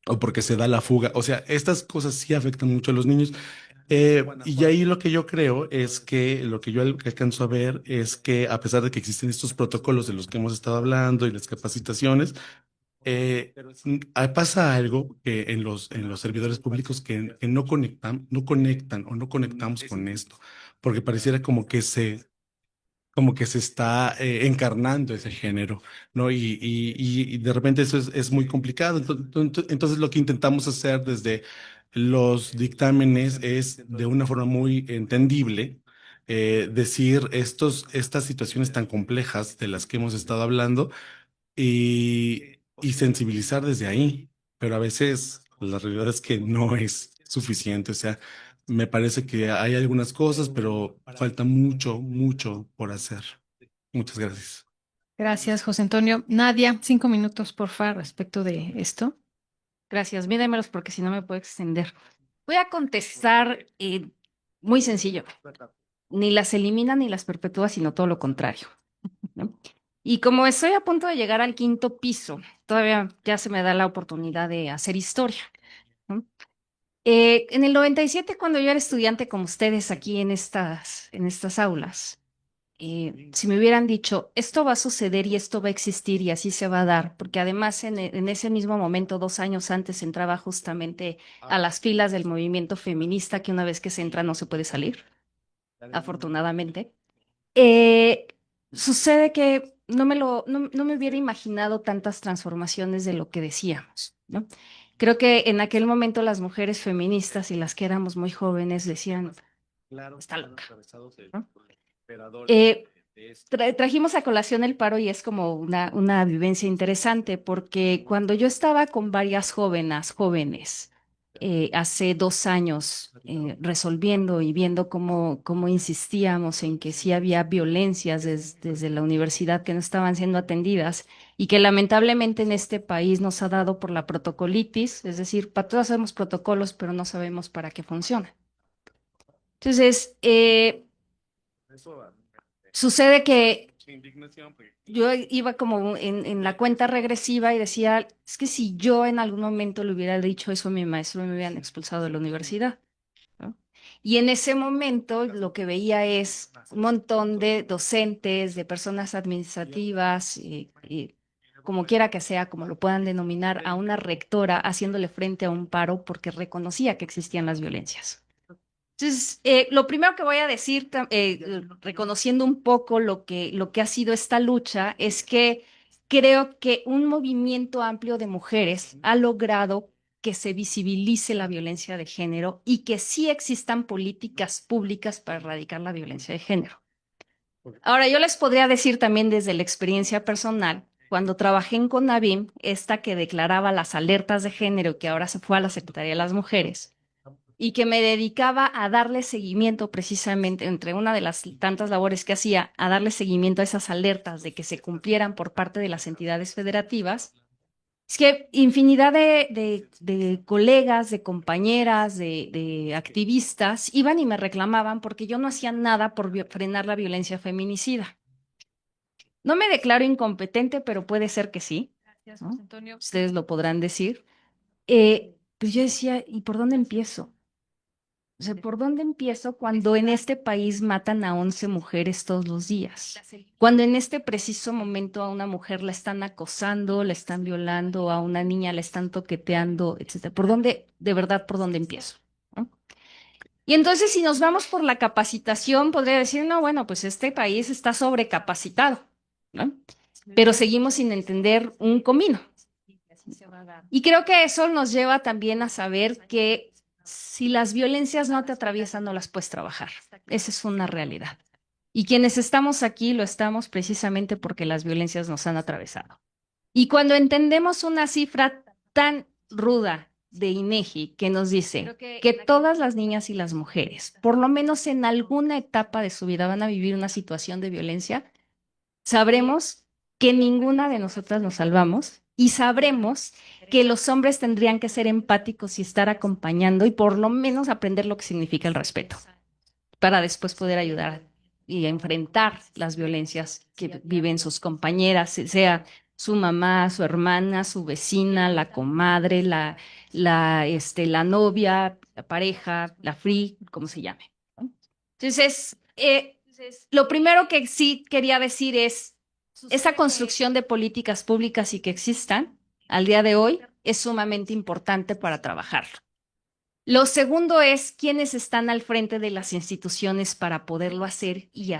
o porque se da la fuga. O sea, estas cosas sí afectan mucho a los niños. Y ahí lo que yo creo es que lo que yo alcanzo a ver es que a pesar de que existen estos protocolos de los que hemos estado hablando y las capacitaciones, pasa algo que en los servidores públicos que no conectan o no conectamos con esto, porque pareciera como que se está encarnando ese género, ¿no? Y de repente eso es muy complicado. Entonces, lo que intentamos hacer desde los dictámenes es de una forma muy entendible decir estas situaciones tan complejas de las que hemos estado hablando y sensibilizar desde ahí, pero a veces la realidad es que no es suficiente, o sea, me parece que hay algunas cosas, pero falta mucho por hacer. Muchas gracias. Gracias, José Antonio. Nadia, 5 minutos, porfa, respecto de esto. Gracias, mídemelos porque si no me puedo extender. Voy a contestar muy sencillo. Ni las elimina ni las perpetúa, sino todo lo contrario, ¿no? Y como estoy a punto de llegar al quinto piso, todavía ya se me da la oportunidad de hacer historia, ¿no? En el 97, cuando yo era estudiante como ustedes aquí en estas aulas, si me hubieran dicho, esto va a suceder y esto va a existir y así se va a dar, porque además en ese mismo momento, 2 años antes, entraba justamente a las filas del movimiento feminista, que una vez que se entra no se puede salir, afortunadamente. Eh, Sucede que no me hubiera imaginado tantas transformaciones de lo que decíamos, ¿no? Creo que en aquel momento las mujeres feministas y las que éramos muy jóvenes decían, está loca, ¿no? Eh, Trajimos a colación el paro y es como una vivencia interesante porque cuando yo estaba con varias jóvenes, hace 2 años resolviendo y viendo cómo insistíamos en que sí había violencias desde la universidad que no estaban siendo atendidas y que lamentablemente en este país nos ha dado por la protocolitis, es decir, para todos hacemos protocolos, pero no sabemos para qué funcionan. Entonces, sucede que yo iba como en la cuenta regresiva y decía, es que si yo en algún momento le hubiera dicho eso a mi maestro, me hubieran expulsado de la universidad, ¿no? Y en ese momento lo que veía es un montón de docentes, de personas administrativas, como quiera que sea, como lo puedan denominar, a una rectora haciéndole frente a un paro porque reconocía que existían las violencias. Entonces, lo primero que voy a decir, reconociendo un poco lo que ha sido esta lucha, es que creo que un movimiento amplio de mujeres ha logrado que se visibilice la violencia de género y que sí existan políticas públicas para erradicar la violencia de género. Ahora, yo les podría decir también desde la experiencia personal, cuando trabajé en CONAVIM, esta que declaraba las alertas de género, que ahora se fue a la Secretaría de las Mujeres, y que me dedicaba a darle seguimiento precisamente, entre una de las tantas labores que hacía, a darle seguimiento a esas alertas de que se cumplieran por parte de las entidades federativas. Es que infinidad de colegas, de compañeras, de activistas iban y me reclamaban porque yo no hacía nada por frenar la violencia feminicida. No me declaro incompetente, pero puede ser que sí, ¿no? Antonio. Ustedes lo podrán decir. Pues yo decía, ¿y por dónde empiezo? O sea, ¿por dónde empiezo cuando en este país matan a 11 mujeres todos los días? Cuando en este preciso momento a una mujer la están acosando, la están violando, a una niña la están toqueteando, etcétera. ¿Por dónde, de verdad, por dónde empiezo? ¿No? Y entonces, si nos vamos por la capacitación, podría decir, no, bueno, pues este país está sobrecapacitado, ¿no? Pero seguimos sin entender un comino. Y creo que eso nos lleva también a saber que si las violencias no te atraviesan, no las puedes trabajar. Esa es una realidad. Y quienes estamos aquí lo estamos precisamente porque las violencias nos han atravesado. Y cuando entendemos una cifra tan ruda de INEGI que nos dice que todas las niñas y las mujeres, por lo menos en alguna etapa de su vida, van a vivir una situación de violencia, sabremos que ninguna de nosotras nos salvamos y sabremos que los hombres tendrían que ser empáticos y estar acompañando y por lo menos aprender lo que significa el respeto para después poder ayudar y enfrentar las violencias que viven sus compañeras, sea su mamá, su hermana, su vecina, la comadre, la novia, la pareja, la free, como se llame, ¿no? Entonces, lo primero que sí quería decir es, esa construcción de políticas públicas y que existan al día de hoy es sumamente importante para trabajarlo. Lo segundo es quiénes están al frente de las instituciones para poderlo hacer y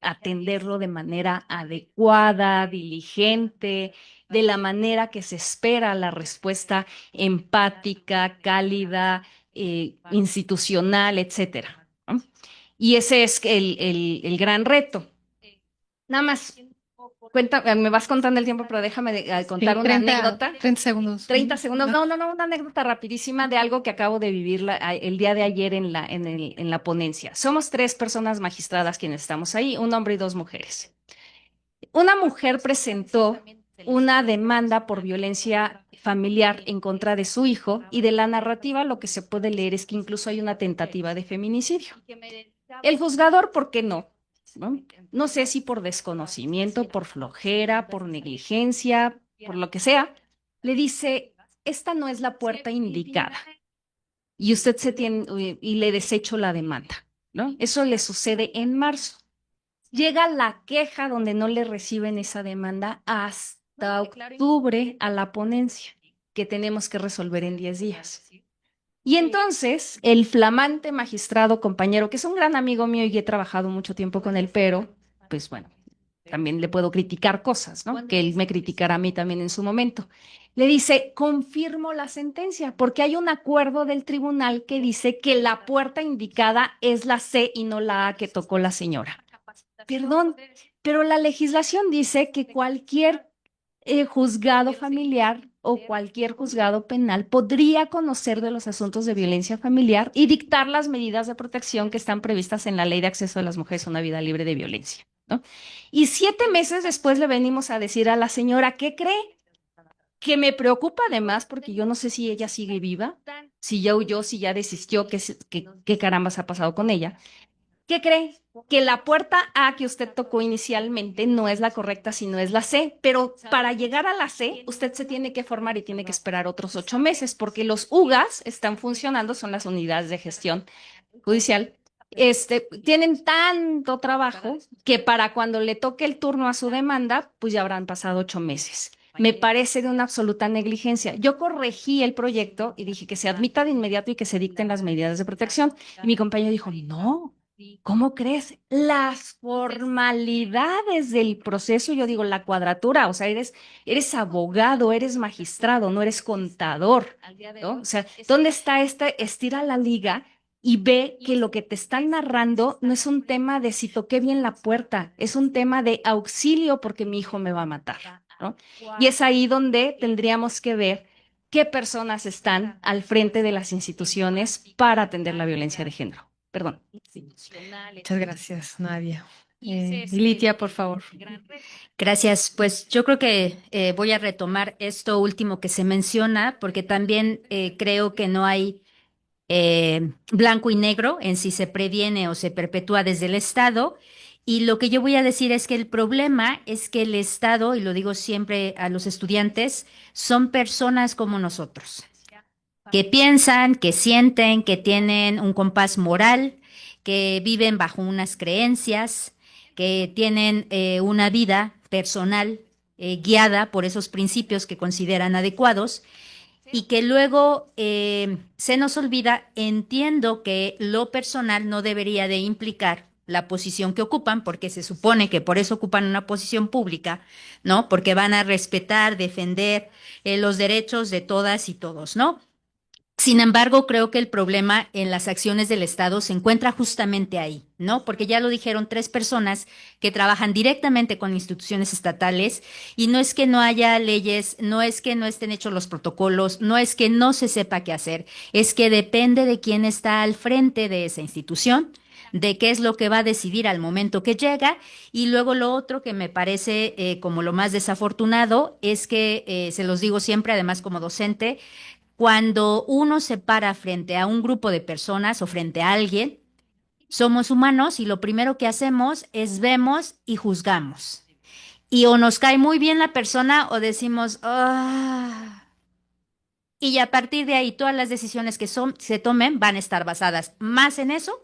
atenderlo de manera adecuada, diligente, de la manera que se espera la respuesta empática, cálida, institucional, etcétera, ¿no? Y ese es el gran reto. Nada más, me vas contando el tiempo, pero déjame contar una anécdota. 30 segundos. 30 segundos. No, una anécdota rapidísima de algo que acabo de vivir el día de ayer en la ponencia. Somos 3 personas magistradas quienes estamos ahí, un hombre y 2 mujeres. Una mujer presentó una demanda por violencia familiar en contra de su hijo y de la narrativa lo que se puede leer es que incluso hay una tentativa de feminicidio. El juzgador, ¿por qué no? No sé si por desconocimiento, por flojera, por negligencia, por lo que sea, le dice, esta no es la puerta indicada y usted y le desecho la demanda, ¿no? Eso le sucede en marzo. Llega la queja donde no le reciben esa demanda hasta octubre a la ponencia, que tenemos que resolver en 10 días. Y entonces el flamante magistrado compañero, que es un gran amigo mío y he trabajado mucho tiempo con él, pero pues bueno, también le puedo criticar cosas, ¿no? Que él me criticará a mí también en su momento. Le dice, confirmo la sentencia, porque hay un acuerdo del tribunal que dice que la puerta indicada es la C y no la A que tocó la señora. Perdón, pero la legislación dice que cualquier juzgado familiar o cualquier juzgado penal podría conocer de los asuntos de violencia familiar y dictar las medidas de protección que están previstas en la Ley de Acceso de las Mujeres a una Vida Libre de Violencia, ¿no? Y 7 meses después le venimos a decir a la señora, ¿qué cree? Que me preocupa además porque yo no sé si ella sigue viva, si ya huyó, si ya desistió, qué carambas ha pasado con ella. ¿Qué cree? Que la puerta A que usted tocó inicialmente no es la correcta, sino es la C, pero para llegar a la C, usted se tiene que formar y tiene que esperar otros 8 meses, porque los UGAs están funcionando, son las unidades de gestión judicial, tienen tanto trabajo que para cuando le toque el turno a su demanda, pues ya habrán pasado 8 meses. Me parece de una absoluta negligencia. Yo corregí el proyecto y dije que se admita de inmediato y que se dicten las medidas de protección. Y mi compañero dijo, no, ¿cómo crees? Las formalidades del proceso, yo digo, la cuadratura, o sea, eres abogado, eres magistrado, no eres contador, ¿no? O sea, ¿dónde está estira la liga y ve que lo que te están narrando no es un tema de si toqué bien la puerta, es un tema de auxilio porque mi hijo me va a matar, ¿no? Y es ahí donde tendríamos que ver qué personas están al frente de las instituciones para atender la violencia de género. Perdón. Muchas gracias, Nadia. Litia, por favor. Gracias. Pues yo creo que voy a retomar esto último que se menciona, porque también creo que no hay blanco y negro en si se previene o se perpetúa desde el Estado. Y lo que yo voy a decir es que el problema es que el Estado, y lo digo siempre a los estudiantes, son personas como nosotros, que piensan, que sienten, que tienen un compás moral, que viven bajo unas creencias, que tienen una vida personal guiada por esos principios que consideran adecuados y que luego se nos olvida, entiendo que lo personal no debería de implicar la posición que ocupan, porque se supone que por eso ocupan una posición pública, ¿no? Porque van a respetar, defender los derechos de todas y todos, ¿no? Sin embargo, creo que el problema en las acciones del Estado se encuentra justamente ahí, ¿no? Porque ya lo dijeron 3 personas que trabajan directamente con instituciones estatales y no es que no haya leyes, no es que no estén hechos los protocolos, no es que no se sepa qué hacer, es que depende de quién está al frente de esa institución, de qué es lo que va a decidir al momento que llega. Y luego lo otro que me parece como lo más desafortunado es que, se los digo siempre, además como docente, cuando uno se para frente a un grupo de personas o frente a alguien, somos humanos y lo primero que hacemos es vemos y juzgamos. Y o nos cae muy bien la persona o decimos, ah. Y a partir de ahí todas las decisiones que se tomen van a estar basadas más en eso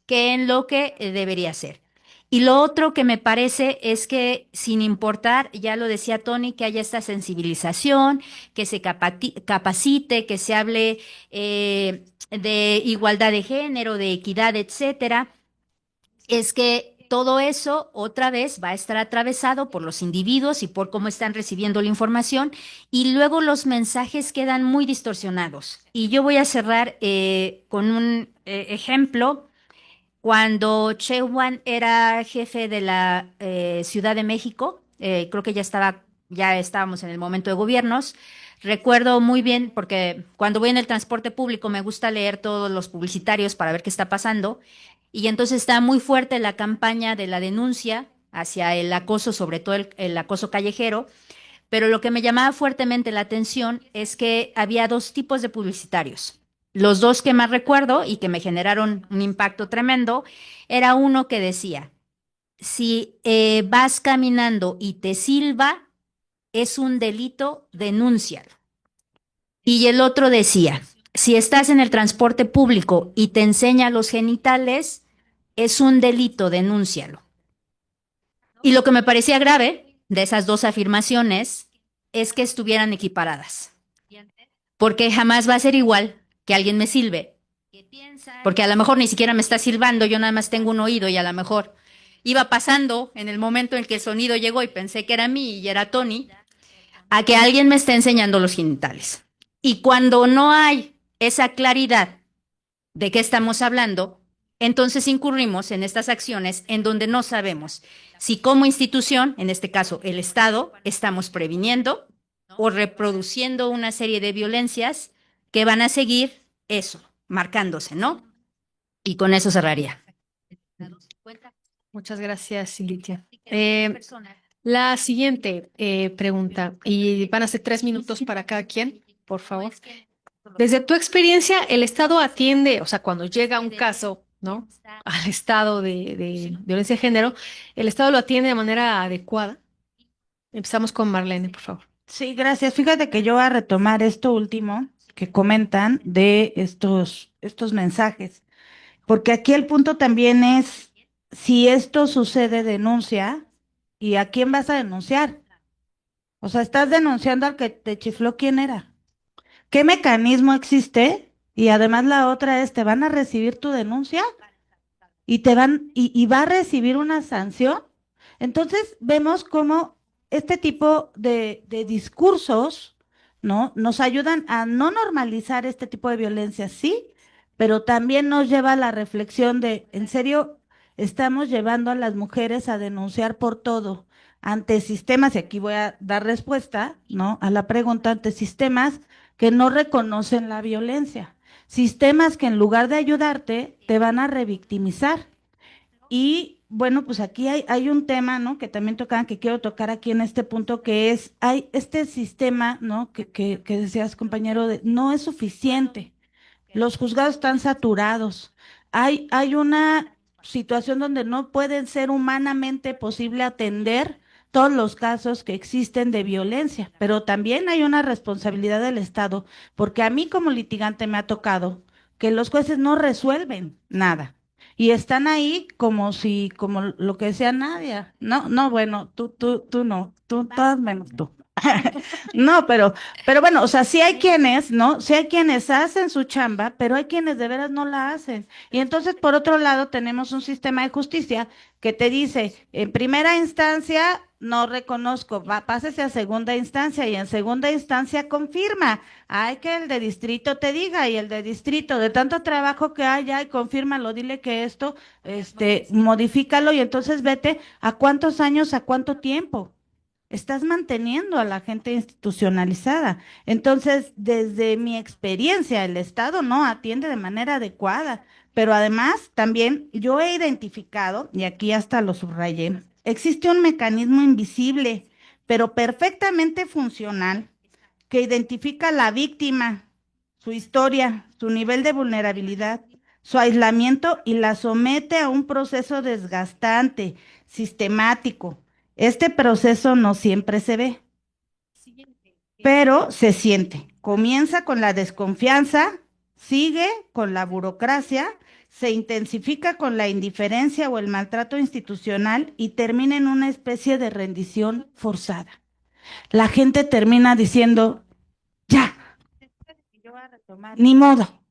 que en lo que debería ser. Y lo otro que me parece es que sin importar, ya lo decía Tony, que haya esta sensibilización, que se capacite, que se hable de igualdad de género, de equidad, etcétera, es que todo eso otra vez va a estar atravesado por los individuos y por cómo están recibiendo la información y luego los mensajes quedan muy distorsionados. Y yo voy a cerrar con un ejemplo. Cuando Che Wan era jefe de la Ciudad de México, creo que ya estábamos en el momento de gobiernos. Recuerdo muy bien, porque cuando voy en el transporte público me gusta leer todos los publicitarios para ver qué está pasando. Y entonces está muy fuerte la campaña de la denuncia hacia el acoso, sobre todo el acoso callejero. Pero lo que me llamaba fuertemente la atención es que había 2 tipos de publicitarios. Los 2 que más recuerdo y que me generaron un impacto tremendo, era uno que decía, si vas caminando y te silba, es un delito, denúncialo. Y el otro decía, si estás en el transporte público y te enseña los genitales, es un delito, denúncialo. Y lo que me parecía grave de esas 2 afirmaciones es que estuvieran equiparadas, porque jamás va a ser igual que alguien me silbe, porque a lo mejor ni siquiera me está silbando, yo nada más tengo un oído y a lo mejor iba pasando en el momento en que el sonido llegó y pensé que era mí y era Tony, a que alguien me esté enseñando los genitales. Y cuando no hay esa claridad de qué estamos hablando, entonces incurrimos en estas acciones en donde no sabemos si como institución, en este caso el Estado, estamos previniendo o reproduciendo una serie de violencias que van a seguir eso, marcándose, ¿no? Y con eso cerraría. Muchas gracias, Litia. La siguiente pregunta, y van a ser 3 minutos para cada quien, por favor. Desde tu experiencia, el Estado atiende, o sea, cuando llega un caso, ¿no? Al estado de violencia de género, el Estado lo atiende de manera adecuada. Empezamos con Marlene, por favor. Sí, gracias. Fíjate que yo voy a retomar esto último que comentan de estos mensajes. Porque aquí el punto también es, si esto sucede, denuncia, ¿y a quién vas a denunciar? O sea, estás denunciando al que te chifló, ¿quién era? ¿Qué mecanismo existe? Y además la otra es, ¿te van a recibir tu denuncia? Y va a recibir una sanción. Entonces vemos cómo este tipo de discursos, ¿no? Nos ayudan a no normalizar este tipo de violencia, sí, pero también nos lleva a la reflexión de, en serio, estamos llevando a las mujeres a denunciar por todo ante sistemas, y aquí voy a dar respuesta, ¿no? A la pregunta, ante sistemas que no reconocen la violencia, sistemas que en lugar de ayudarte, te van a revictimizar. Y bueno, pues aquí hay un tema, ¿no? Que también tocaban, que quiero tocar aquí en este punto, que es, hay este sistema, ¿no? Que decías, compañero, no es suficiente. Los juzgados están saturados. Hay una situación donde no pueden ser humanamente posible atender todos los casos que existen de violencia, pero también hay una responsabilidad del Estado, porque a mí como litigante me ha tocado que los jueces no resuelven nada. Y están ahí como si, como lo que decía Nadia. No, no, bueno, tú no, tú, todas menos tú. No, pero bueno, o sea, sí hay quienes, ¿no? Sí hay quienes hacen su chamba, pero hay quienes de veras no la hacen. Y entonces, por otro lado, tenemos un sistema de justicia que te dice, en primera instancia, no reconozco, pásese a segunda instancia y en segunda instancia confirma. Hay que el de distrito te diga y el de distrito, de tanto trabajo que hay, ya, y confírmalo, dile que esto, modifícalo y entonces vete a cuántos años, a cuánto tiempo. Estás manteniendo a la gente institucionalizada. Entonces, desde mi experiencia, el Estado no atiende de manera adecuada, pero además también yo he identificado, y aquí hasta lo subrayé, existe un mecanismo invisible, pero perfectamente funcional, que identifica a la víctima, su historia, su nivel de vulnerabilidad, su aislamiento y la somete a un proceso desgastante, sistemático. Este proceso no siempre se ve, pero se siente. Comienza con la desconfianza, sigue con la burocracia, se intensifica con la indiferencia o el maltrato institucional y termina en una especie de rendición forzada. La gente termina diciendo, ya, ni modo.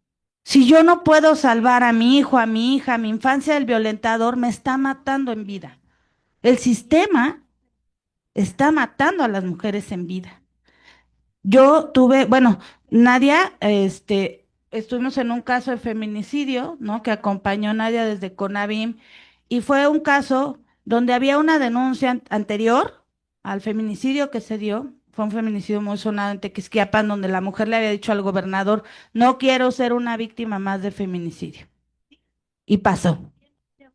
Si yo no puedo salvar a mi hijo, a mi hija, a mi infancia del violentador, me está matando en vida. El sistema está matando a las mujeres en vida. Yo tuve, bueno, Nadia, estuvimos en un caso de feminicidio, ¿no? Que acompañó a Nadia desde Conavim, y fue un caso donde había una denuncia anterior al feminicidio que se dio. Fue un feminicidio muy sonado en Tequisquiapan, donde la mujer le había dicho al gobernador, no quiero ser una víctima más de feminicidio. Y pasó.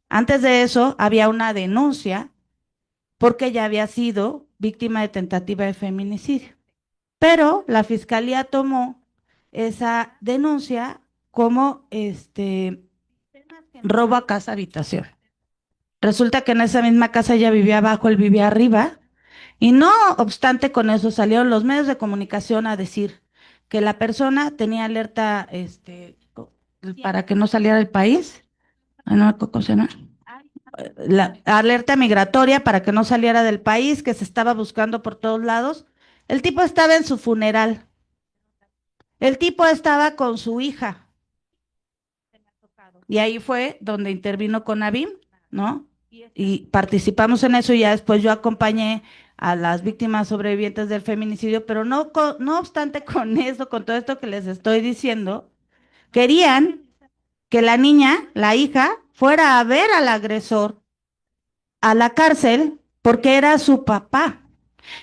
Antes de eso, había una denuncia porque ella había sido víctima de tentativa de feminicidio. Pero la fiscalía tomó esa denuncia como robo a casa habitación. Resulta que en esa misma casa ella vivía abajo, él vivía arriba, y no obstante con eso salieron los medios de comunicación a decir que la persona tenía alerta para que no saliera del país. Ay, no me acuerdo cómo se llama. La alerta migratoria para que no saliera del país, que se estaba buscando por todos lados. El tipo estaba en su funeral. El tipo estaba con su hija. Y ahí fue donde intervino Conavim, ¿no? Y participamos en eso y ya después yo acompañé a las víctimas sobrevivientes del feminicidio, pero no obstante con eso, con todo esto que les estoy diciendo, querían que la niña, la hija, fuera a ver al agresor a la cárcel porque era su papá.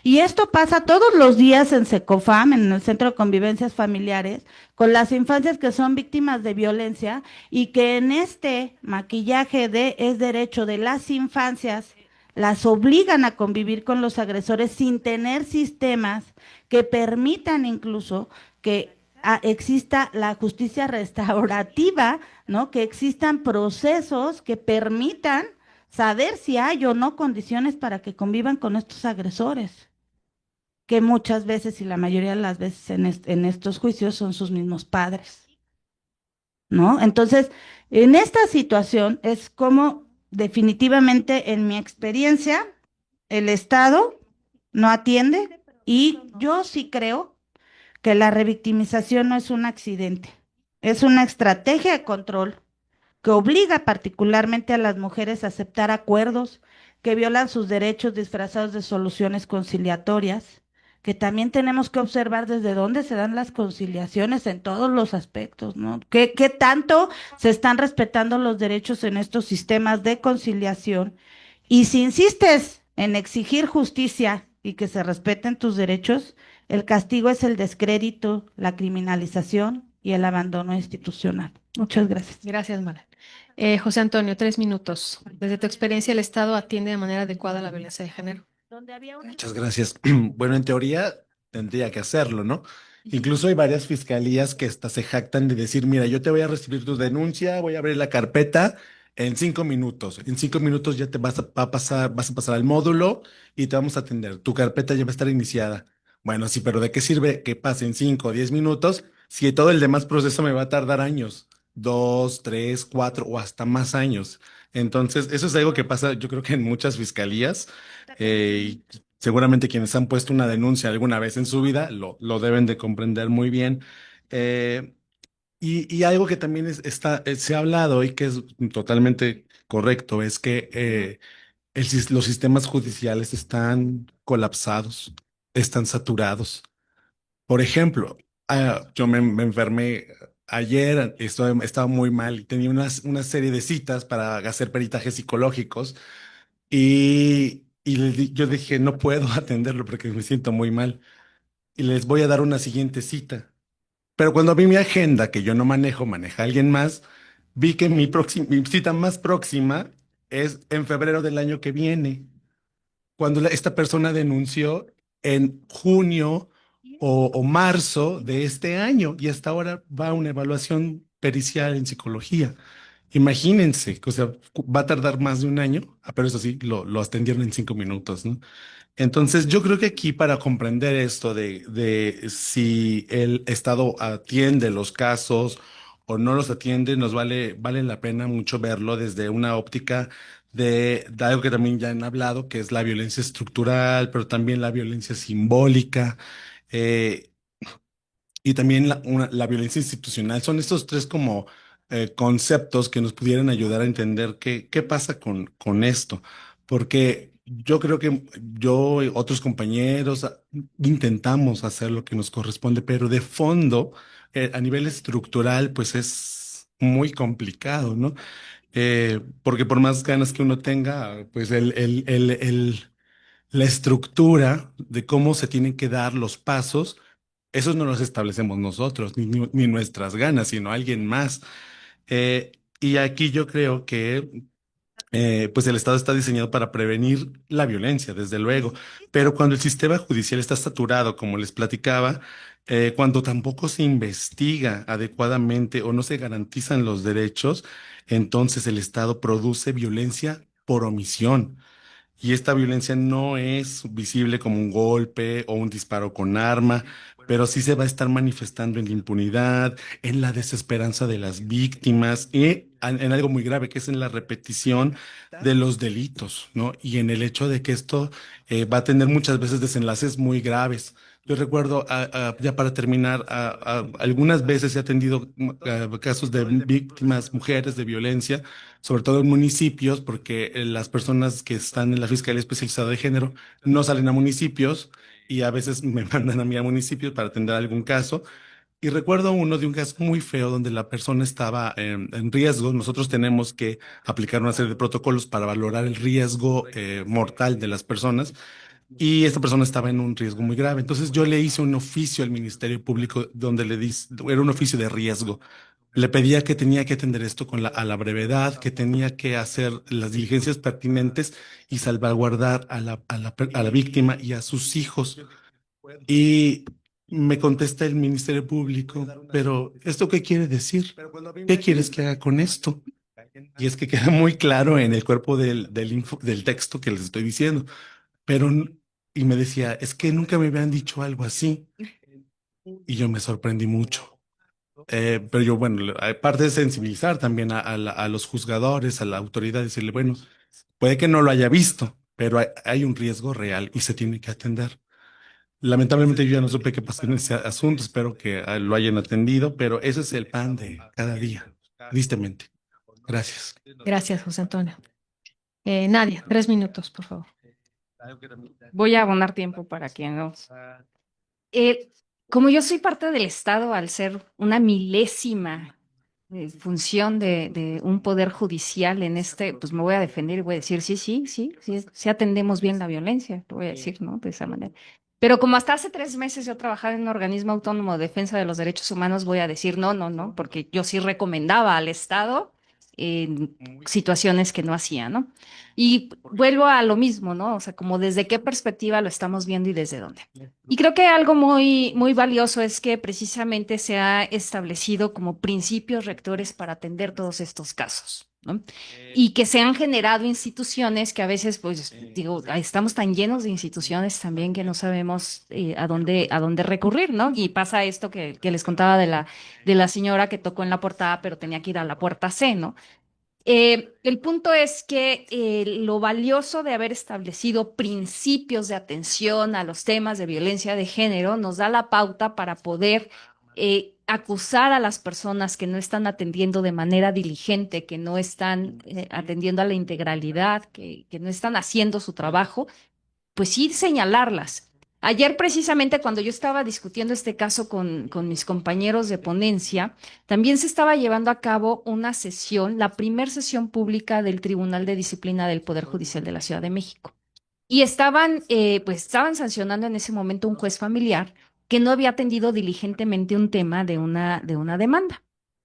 Y esto pasa todos los días en Secofam, en el Centro de Convivencias Familiares, con las infancias que son víctimas de violencia y que en este maquillaje de es derecho de las infancias, las obligan a convivir con los agresores sin tener sistemas que permitan incluso que exista la justicia restaurativa, ¿no? Que existan procesos que permitan saber si hay o no condiciones para que convivan con estos agresores, que muchas veces y la mayoría de las veces en estos juicios son sus mismos padres. ¿no? Entonces, en esta situación es como definitivamente en mi experiencia el Estado no atiende y yo sí creo que la revictimización no es un accidente, es una estrategia de control que obliga particularmente a las mujeres a aceptar acuerdos que violan sus derechos disfrazados de soluciones conciliatorias, que también tenemos que observar desde dónde se dan las conciliaciones en todos los aspectos, ¿no? ¿Qué tanto se están respetando los derechos en estos sistemas de conciliación? Y si insistes en exigir justicia y que se respeten tus derechos, el castigo es el descrédito, la criminalización y el abandono institucional. Muchas gracias. Gracias, Mara. José Antonio, 3 minutos. Desde tu experiencia, ¿el Estado atiende de manera adecuada la violencia de género? Muchas gracias. Bueno, en teoría tendría que hacerlo, ¿no? Incluso hay varias fiscalías que hasta se jactan de decir, mira, yo te voy a recibir tu denuncia, voy a abrir la carpeta en 5 minutos. En 5 minutos ya te vas a pasar al módulo y te vamos a atender. Tu carpeta ya va a estar iniciada. Bueno, sí, pero ¿de qué sirve que pasen 5 o 10 minutos si todo el demás proceso me va a tardar años? 2, 3, 4 o hasta más años. Entonces, eso es algo que pasa, yo creo que en muchas fiscalías. Y seguramente quienes han puesto una denuncia alguna vez en su vida lo deben de comprender muy bien. Eh, y algo que también se ha hablado y que es totalmente correcto es que los sistemas judiciales están colapsados, están saturados. Por ejemplo, yo me enfermé ayer, estaba muy mal y tenía una serie de citas para hacer peritajes psicológicos. Yo dije, no puedo atenderlo porque me siento muy mal y les voy a dar una siguiente cita. Pero cuando vi mi agenda, que yo no manejo, maneja alguien más, vi que mi cita más próxima es en febrero del año que viene, cuando esta persona denunció en junio o marzo de este año y hasta ahora va a una evaluación pericial en psicología. Imagínense, o sea, va a tardar más de un año, pero eso sí, lo atendieron en 5 minutos, ¿no? Entonces, yo creo que aquí para comprender esto de si el Estado atiende los casos o no los atiende, vale la pena mucho verlo desde una óptica de algo que también ya han hablado, que es la violencia estructural, pero también la violencia simbólica. eh, y también la violencia institucional. Son estos tres como conceptos que nos pudieran ayudar a entender qué pasa con esto. Porque yo creo que yo y otros compañeros intentamos hacer lo que nos corresponde, pero de fondo, a nivel estructural, pues es muy complicado, ¿no? Porque por más ganas que uno tenga, pues la estructura de cómo se tienen que dar los pasos, esos no los establecemos nosotros, ni nuestras ganas, sino alguien más. Y aquí yo creo que pues el Estado está diseñado para prevenir la violencia, desde luego, pero cuando el sistema judicial está saturado, como les platicaba, cuando tampoco se investiga adecuadamente o no se garantizan los derechos, entonces el Estado produce violencia por omisión. Y esta violencia no es visible como un golpe o un disparo con arma, pero sí se va a estar manifestando en la impunidad, en la desesperanza de las víctimas y en algo muy grave, que es en la repetición de los delitos, ¿no? Y en el hecho de que esto va a tener muchas veces desenlaces muy graves. Yo recuerdo, ya para terminar, algunas veces he atendido casos de víctimas, mujeres de violencia, sobre todo en municipios, porque las personas que están en la Fiscalía Especializada de Género no salen a municipios y a veces me mandan a mí a municipios para atender algún caso. Y recuerdo uno de un caso muy feo donde la persona estaba en riesgo. Nosotros tenemos que aplicar una serie de protocolos para valorar el riesgo mortal de las personas. Y esta persona estaba en un riesgo muy grave. Entonces yo le hice un oficio al Ministerio Público donde era un oficio de riesgo. Le pedía que tenía que atender esto a la brevedad, que tenía que hacer las diligencias pertinentes y salvaguardar a la víctima y a sus hijos. Y me contesta el Ministerio Público, pero ¿esto qué quiere decir? ¿Qué quieres que haga con esto? Y es que queda muy claro en el cuerpo del texto que les estoy diciendo. Pero, y me decía, es que nunca me habían dicho algo así. Y yo me sorprendí mucho. pero yo, bueno, aparte de sensibilizar también a los juzgadores, a la autoridad, decirle, bueno, puede que no lo haya visto, pero hay un riesgo real y se tiene que atender. Lamentablemente yo ya no supe qué pasó en ese asunto, espero que lo hayan atendido, pero ese es el pan de cada día, tristemente. Gracias. Gracias, José Antonio. Nadia, 3 minutos, por favor. Voy a abonar tiempo para que no. Como yo soy parte del Estado, al ser una milésima función de un poder judicial en pues me voy a defender y voy a decir, sí atendemos bien la violencia, lo voy a decir, ¿no? De esa manera. Pero como hasta hace 3 meses yo trabajaba en un organismo autónomo de defensa de los derechos humanos, voy a decir no, porque yo sí recomendaba al Estado en situaciones que no hacía, ¿no? Y vuelvo a lo mismo, ¿no? O sea, como desde qué perspectiva lo estamos viendo y desde dónde. Y creo que algo muy valioso es que precisamente se ha establecido como principios rectores para atender todos estos casos, ¿no? Y que se han generado instituciones que a veces, pues, digo, estamos tan llenos de instituciones también que no sabemos a dónde recurrir, ¿no? Y pasa esto que les contaba de la señora que tocó en la puerta A, pero tenía que ir a la puerta C, ¿no? El punto es que lo valioso de haber establecido principios de atención a los temas de violencia de género nos da la pauta para poder acusar a las personas que no están atendiendo de manera diligente, que no están atendiendo a la integralidad, que no están haciendo su trabajo, pues sí señalarlas. Ayer precisamente cuando yo estaba discutiendo este caso con mis compañeros de ponencia, también se estaba llevando a cabo una sesión, la primera sesión pública del Tribunal de Disciplina del Poder Judicial de la Ciudad de México. Y estaban sancionando en ese momento un juez familiar que no había atendido diligentemente un tema de una demanda.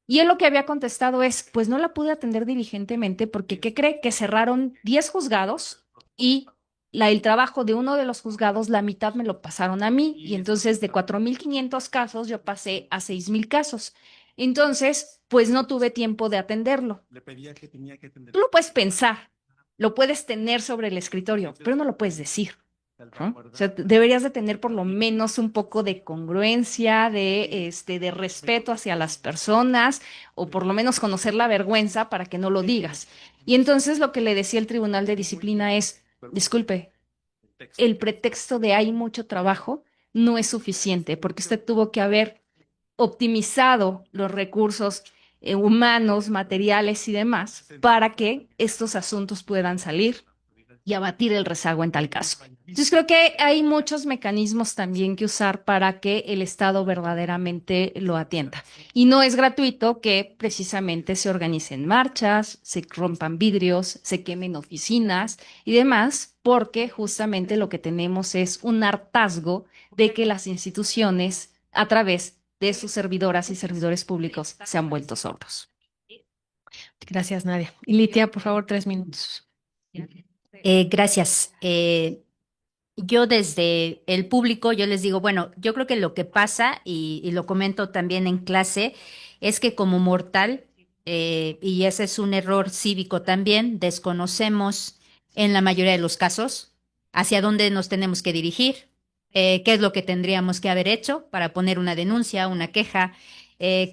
Y él lo que había contestado es, pues no la pude atender diligentemente porque, ¿qué cree? Que cerraron 10 juzgados y el trabajo de uno de los juzgados, la mitad me lo pasaron a mí. Y entonces de 4,500 casos yo pasé a 6,000 casos. Entonces, pues no tuve tiempo de atenderlo. Le pedía que tenía que atender. Tú lo puedes pensar, lo puedes tener sobre el escritorio, pero no lo puedes decir, ¿no? O sea, deberías de tener por lo menos un poco de congruencia, de respeto hacia las personas, o por lo menos conocer la vergüenza para que no lo digas. Y entonces lo que le decía el Tribunal de Disciplina es, disculpe, el pretexto de hay mucho trabajo no es suficiente, porque usted tuvo que haber optimizado los recursos humanos, materiales y demás para que estos asuntos puedan salir y abatir el rezago en tal caso. Entonces creo que hay muchos mecanismos también que usar para que el Estado verdaderamente lo atienda. Y no es gratuito que precisamente se organicen marchas, se rompan vidrios, se quemen oficinas y demás, porque justamente lo que tenemos es un hartazgo de que las instituciones, a través de sus servidoras y servidores públicos, se han vuelto sordos. Gracias, Nadia. Y Litia, por favor, 3 minutos. Gracias. Yo desde el público, yo les digo, bueno, yo creo que lo que pasa, y lo comento también en clase, es que como mortal, y ese es un error cívico también, desconocemos en la mayoría de los casos hacia dónde nos tenemos que dirigir, qué es lo que tendríamos que haber hecho para poner una denuncia, una queja,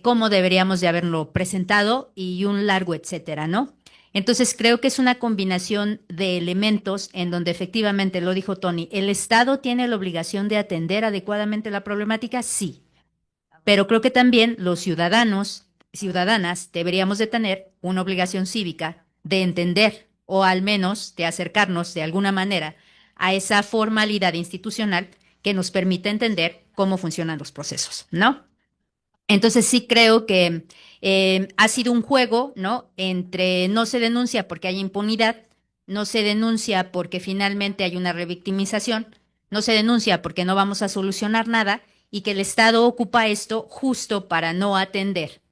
cómo deberíamos de haberlo presentado y un largo etcétera, ¿no? Entonces creo que es una combinación de elementos en donde efectivamente, lo dijo Tony, ¿el Estado tiene la obligación de atender adecuadamente la problemática? Sí, pero creo que también los ciudadanos, ciudadanas, deberíamos de tener una obligación cívica de entender o al menos de acercarnos de alguna manera a esa formalidad institucional que nos permite entender cómo funcionan los procesos, ¿no? Entonces sí creo que ha sido un juego, ¿no? Entre no se denuncia porque hay impunidad, no se denuncia porque finalmente hay una revictimización, no se denuncia porque no vamos a solucionar nada y que el Estado ocupa esto justo para no atender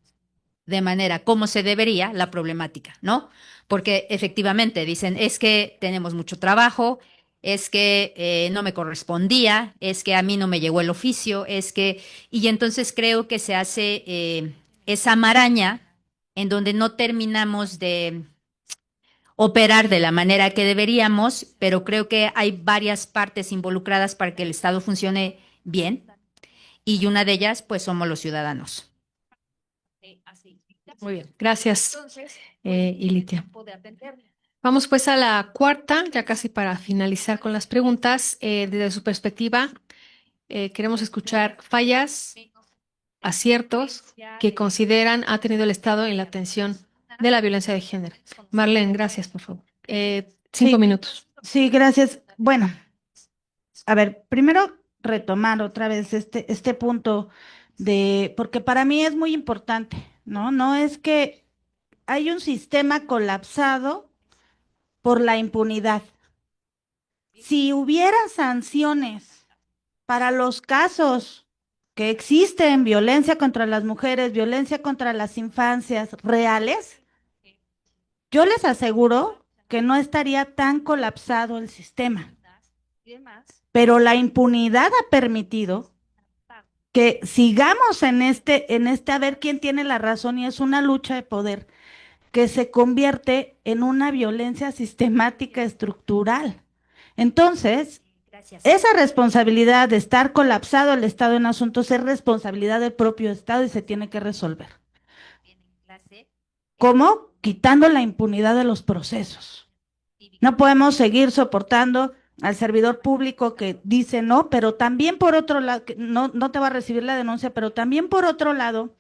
de manera como se debería la problemática, ¿no? Porque efectivamente dicen, es que tenemos mucho trabajo, es que no me correspondía, es que a mí no me llegó el oficio, es que... Y entonces creo que se hace esa maraña en donde no terminamos de operar de la manera que deberíamos, pero creo que hay varias partes involucradas para que el Estado funcione bien y una de ellas pues somos los ciudadanos. Muy bien, gracias, Entonces, Ilitia. tiempo de atenderlo. Vamos pues a la cuarta, ya casi para finalizar con las preguntas. Desde su perspectiva, queremos escuchar fallas, aciertos que consideran ha tenido el Estado en la atención de la violencia de género. Marlene, gracias, por favor. 5 Sí. minutos. Sí, gracias. Bueno, a ver, primero retomar otra vez este punto porque para mí es muy importante, ¿no? No es que hay un sistema colapsado por la impunidad. Si hubiera sanciones para los casos que existen, violencia contra las mujeres, violencia contra las infancias reales, yo les aseguro que no estaría tan colapsado el sistema. Pero la impunidad ha permitido que sigamos en a ver quién tiene la razón, y es una lucha de poder que se convierte en una violencia sistemática estructural. Entonces, Gracias. esa responsabilidad de estar colapsado el Estado en asuntos es responsabilidad del propio Estado y se tiene que resolver. ¿Cómo? Quitando la impunidad de los procesos. No podemos seguir soportando al servidor público que dice no, pero también por otro lado, no te va a recibir la denuncia, pero también por otro lado,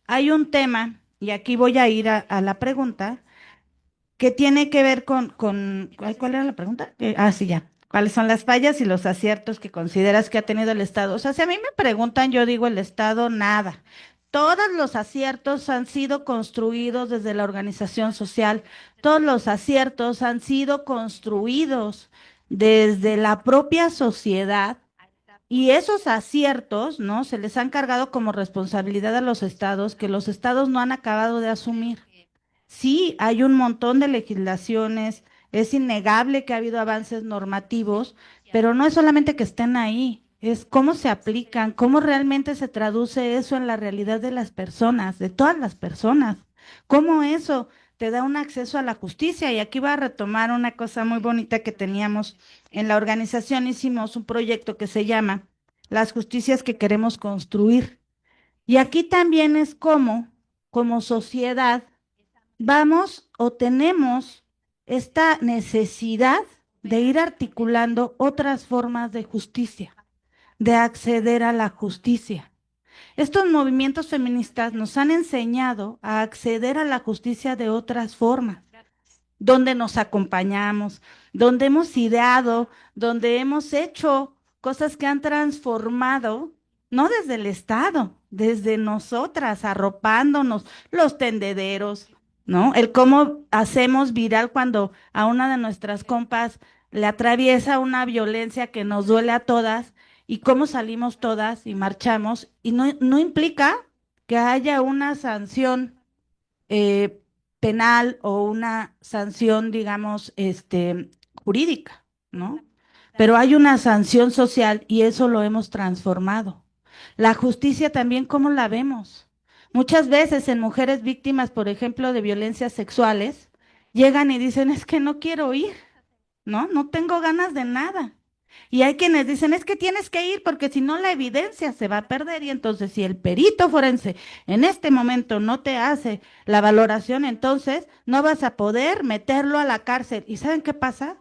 hay un tema, y aquí voy a ir a la pregunta, que tiene que ver ay, ¿cuál era la pregunta? Sí, ya. ¿Cuáles son las fallas y los aciertos que consideras que ha tenido el Estado? O sea, si a mí me preguntan, yo digo el Estado, nada. Todos los aciertos han sido construidos desde la organización social, todos los aciertos han sido construidos desde la propia sociedad, y esos aciertos, ¿no? Se les han cargado como responsabilidad a los estados, que los estados no han acabado de asumir. Sí, hay un montón de legislaciones, es innegable que ha habido avances normativos, pero no es solamente que estén ahí, es cómo se aplican, cómo realmente se traduce eso en la realidad de las personas, de todas las personas, cómo eso te da un acceso a la justicia. Y aquí va a retomar una cosa muy bonita que teníamos en la organización. Hicimos un proyecto que se llama Las Justicias que Queremos Construir. Y aquí también es como sociedad, vamos o tenemos esta necesidad de ir articulando otras formas de justicia, de acceder a la justicia. Estos movimientos feministas nos han enseñado a acceder a la justicia de otras formas, donde nos acompañamos, donde hemos ideado, donde hemos hecho cosas que han transformado, no desde el Estado, desde nosotras, arropándonos, los tendederos, ¿no? El cómo hacemos viral cuando a una de nuestras compas le atraviesa una violencia que nos duele a todas, y cómo salimos todas y marchamos, y no implica que haya una sanción penal o una sanción, digamos, jurídica, ¿no? Pero hay una sanción social y eso lo hemos transformado. La justicia también, ¿cómo la vemos? Muchas veces en mujeres víctimas, por ejemplo, de violencias sexuales, llegan y dicen, es que no quiero ir, ¿no? No tengo ganas de nada. Y hay quienes dicen, es que tienes que ir porque si no la evidencia se va a perder, y entonces si el perito forense en este momento no te hace la valoración, entonces no vas a poder meterlo a la cárcel. ¿Y saben qué pasa?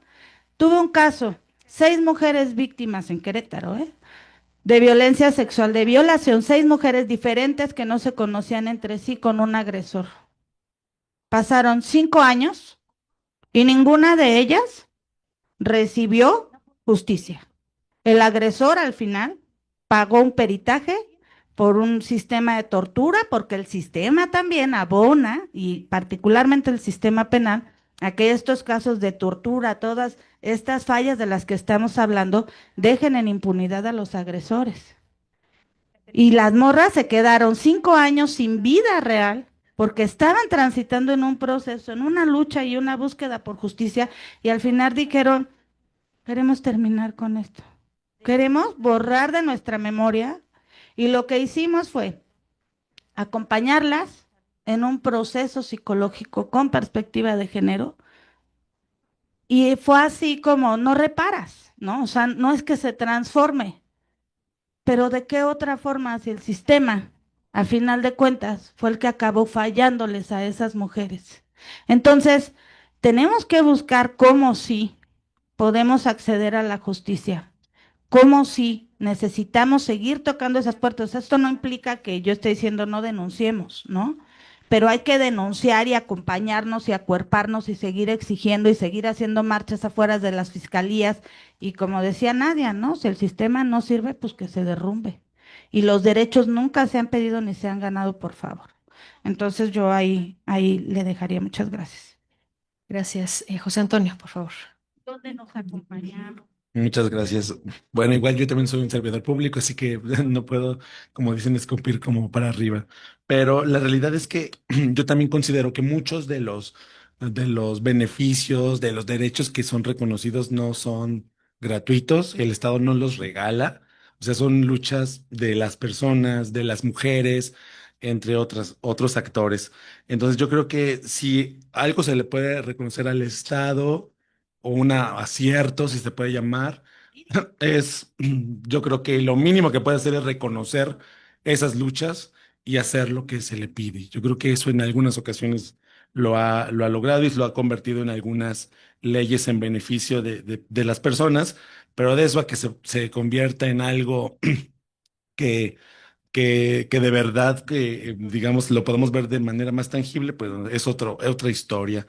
Tuve un caso, 6 mujeres víctimas en Querétaro, de violencia sexual, de violación, 6 mujeres diferentes que no se conocían entre sí con un agresor. Pasaron 5 años y ninguna de ellas recibió justicia. El agresor al final pagó un peritaje por un sistema de tortura, porque el sistema también abona, y particularmente el sistema penal, a que estos casos de tortura, todas estas fallas de las que estamos hablando, dejen en impunidad a los agresores. Y las morras se quedaron 5 años sin vida real, porque estaban transitando en un proceso, en una lucha y una búsqueda por justicia, y al final dijeron, queremos terminar con esto. Queremos borrar de nuestra memoria, y lo que hicimos fue acompañarlas en un proceso psicológico con perspectiva de género, y fue así como no reparas, ¿no? O sea, no es que se transforme, pero ¿de qué otra forma si el sistema a final de cuentas, fue el que acabó fallándoles a esas mujeres. Entonces, tenemos que buscar cómo sí podemos acceder a la justicia, cómo sí necesitamos seguir tocando esas puertas. Esto no implica que yo esté diciendo no denunciemos, ¿no? Pero hay que denunciar y acompañarnos y acuerparnos y seguir exigiendo y seguir haciendo marchas afuera de las fiscalías. Y como decía Nadia, ¿no? Si el sistema no sirve, pues que se derrumbe. Y los derechos nunca se han pedido ni se han ganado, por favor. Entonces yo ahí le dejaría. Muchas gracias. Gracias. José Antonio, por favor. ¿Dónde nos acompañaron? Muchas gracias. Bueno, igual yo también soy un servidor público, así que no puedo, como dicen, escupir como para arriba. Pero la realidad es que yo también considero que muchos de los beneficios, de los derechos que son reconocidos no son gratuitos, el Estado no los regala. O sea, son luchas de las personas, de las mujeres, entre otros actores. Entonces, yo creo que si algo se le puede reconocer al Estado, o un acierto, si se puede llamar, yo creo que lo mínimo que puede hacer es reconocer esas luchas y hacer lo que se le pide. Yo creo que eso en algunas ocasiones lo ha logrado y lo ha convertido en algunas leyes en beneficio de las personas, pero de eso a que se convierta en algo que, que de verdad, que digamos, lo podemos ver de manera más tangible, pues es otra historia.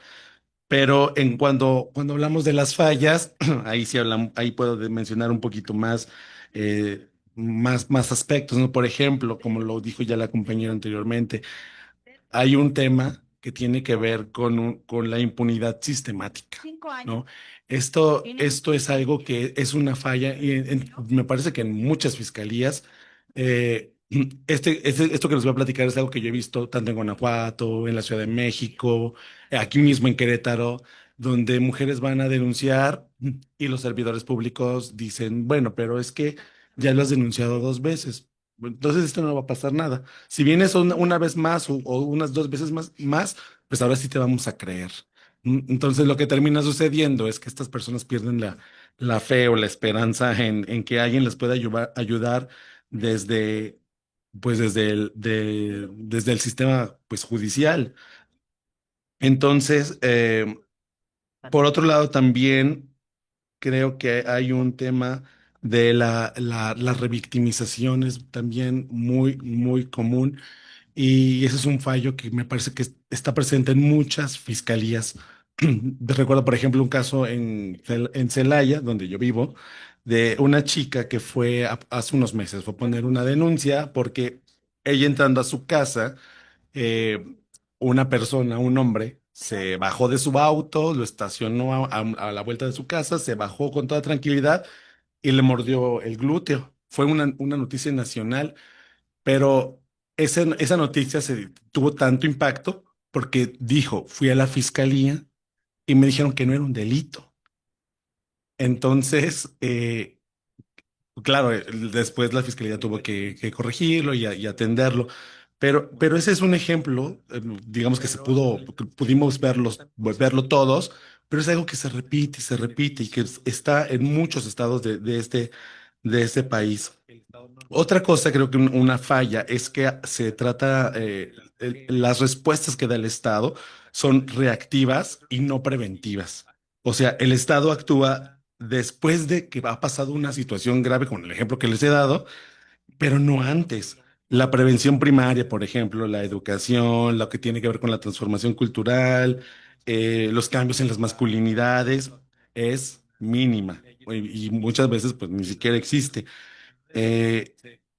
Pero cuando hablamos de las fallas, ahí sí hablamos, ahí puedo mencionar un poquito más, más aspectos, ¿no? Por ejemplo, como lo dijo ya la compañera anteriormente, hay un tema que tiene que ver con la impunidad sistemática, 5 años. ¿no? Esto es algo que es una falla y me parece que en muchas fiscalías, esto que les voy a platicar es algo que yo he visto tanto en Guanajuato, en la Ciudad de México, aquí mismo en Querétaro, donde mujeres van a denunciar y los servidores públicos dicen, bueno, pero es que ya lo has denunciado 2 veces. Entonces esto no va a pasar nada. Si vienes una vez más o unas 2 veces más, pues ahora sí te vamos a creer. Entonces lo que termina sucediendo es que estas personas pierden la fe o la esperanza en que alguien les pueda ayudar desde, pues desde el sistema pues judicial. Entonces, por otro lado, también creo que hay un tema de las revictimizaciones también muy común. Y ese es un fallo que me parece que está presente en muchas fiscalías. Recuerdo, por ejemplo, un caso en Celaya, donde yo vivo, de una chica que fue hace unos meses, fue a poner una denuncia porque ella entrando a su casa, eh, una persona, un hombre, se bajó de su auto, lo estacionó a la vuelta de su casa, se bajó con toda tranquilidad y le mordió el glúteo. Fue una noticia nacional, pero esa noticia tuvo tanto impacto porque dijo, fui a la fiscalía y me dijeron que no era un delito. Entonces, claro, después la fiscalía tuvo que corregirlo y atenderlo, pero ese es un ejemplo, digamos que que pudimos verlo todos, pero es algo que se repite y que está en muchos estados de este país. Otra cosa, creo que una falla es que se trata, las respuestas que da el Estado son reactivas y no preventivas. O sea, el Estado actúa después de que ha pasado una situación grave, con el ejemplo que les he dado, pero no antes. La prevención primaria, por ejemplo, la educación, lo que tiene que ver con la transformación cultural, los cambios en las masculinidades, es mínima y muchas veces pues ni siquiera existe. Eh,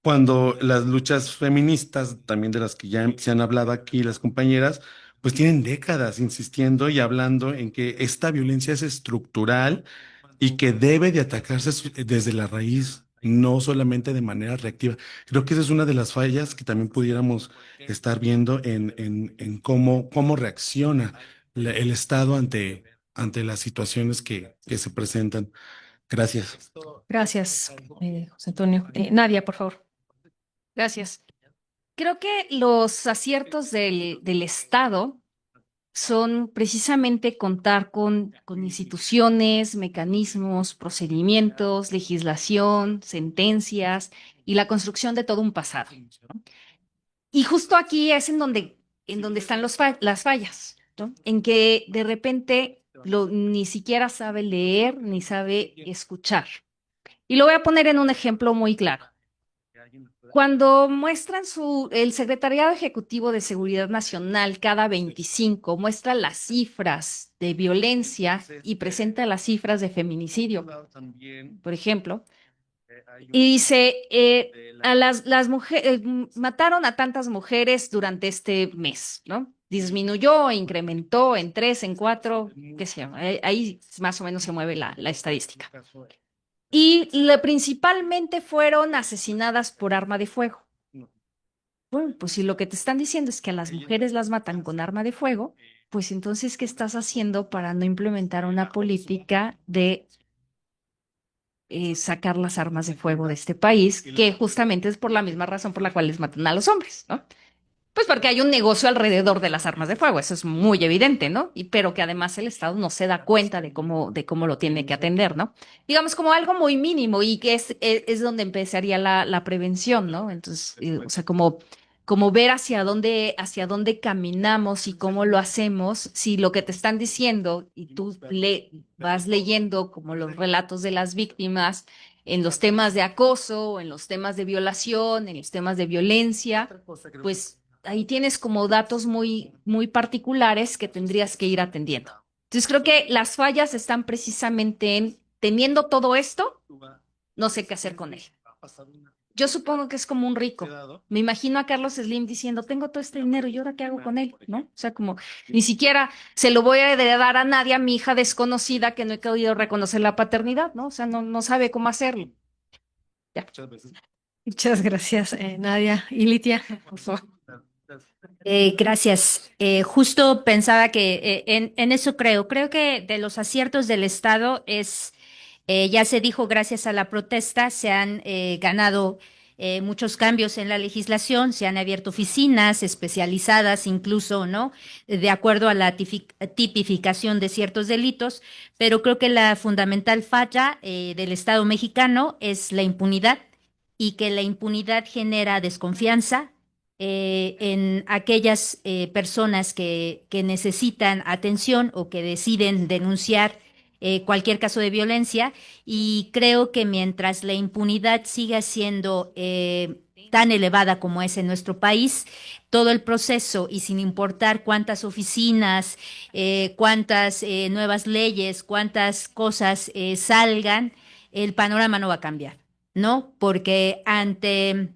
Cuando las luchas feministas, también de las que ya se han hablado aquí las compañeras, pues tienen décadas insistiendo y hablando en que esta violencia es estructural y que debe de atacarse desde la raíz, no solamente de manera reactiva. Creo que esa es una de las fallas que también pudiéramos estar viendo en cómo reacciona el Estado ante las situaciones que se presentan. Gracias. Gracias, José Antonio. Nadia, por favor. Gracias. Creo que los aciertos del Estado son precisamente contar con instituciones, mecanismos, procedimientos, legislación, sentencias y la construcción de todo un pasado, ¿no? Y justo aquí es en donde están las fallas, ¿no? En que de repente ni siquiera sabe leer ni sabe escuchar. Y lo voy a poner en un ejemplo muy claro. Cuando muestran el Secretariado Ejecutivo de Seguridad Nacional cada 25 muestra las cifras de violencia y presenta las cifras de feminicidio, por ejemplo, y dice, a las mujeres, mataron a tantas mujeres durante este mes, ¿no? Disminuyó, incrementó en 3, en 4, qué sé yo, ahí más o menos se mueve la estadística. Y principalmente fueron asesinadas por arma de fuego. Bueno, pues si lo que te están diciendo es que a las mujeres las matan con arma de fuego, pues entonces, ¿qué estás haciendo para no implementar una política de sacar las armas de fuego de este país, que justamente es por la misma razón por la cual les matan a los hombres, ¿no? Pues porque hay un negocio alrededor de las armas de fuego, eso es muy evidente, ¿no? Pero que además el Estado no se da cuenta de cómo lo tiene que atender, ¿no? Digamos como algo muy mínimo y que es donde empezaría la prevención, ¿no? Entonces, o sea, como ver hacia dónde caminamos y cómo lo hacemos, si lo que te están diciendo y tú vas leyendo como los relatos de las víctimas en los temas de acoso, en los temas de violación, en los temas de violencia, pues ahí tienes como datos muy, muy particulares que tendrías que ir atendiendo. Entonces creo que las fallas están precisamente en teniendo todo esto, no sé qué hacer con él. Yo supongo que es como un rico. Me imagino a Carlos Slim diciendo, tengo todo este dinero, ¿y ahora qué hago con él? ¿No? O sea, como ni siquiera se lo voy a heredar a nadie, a mi hija desconocida que no he podido reconocer la paternidad, ¿no? O sea, no sabe cómo hacerlo. Ya. Muchas gracias, Nadia y Litia. Por favor. Gracias. Justo pensaba que en eso creo que de los aciertos del Estado ya se dijo, gracias a la protesta, se han ganado muchos cambios en la legislación, se han abierto oficinas especializadas incluso, ¿no? De acuerdo a la tipificación de ciertos delitos, pero creo que la fundamental falla del Estado mexicano es la impunidad y que la impunidad genera desconfianza en aquellas personas que necesitan atención o que deciden denunciar cualquier caso de violencia y creo que mientras la impunidad siga siendo tan elevada como es en nuestro país, todo el proceso y sin importar cuántas oficinas, cuántas nuevas leyes, cuántas cosas salgan, el panorama no va a cambiar, ¿no? Porque ante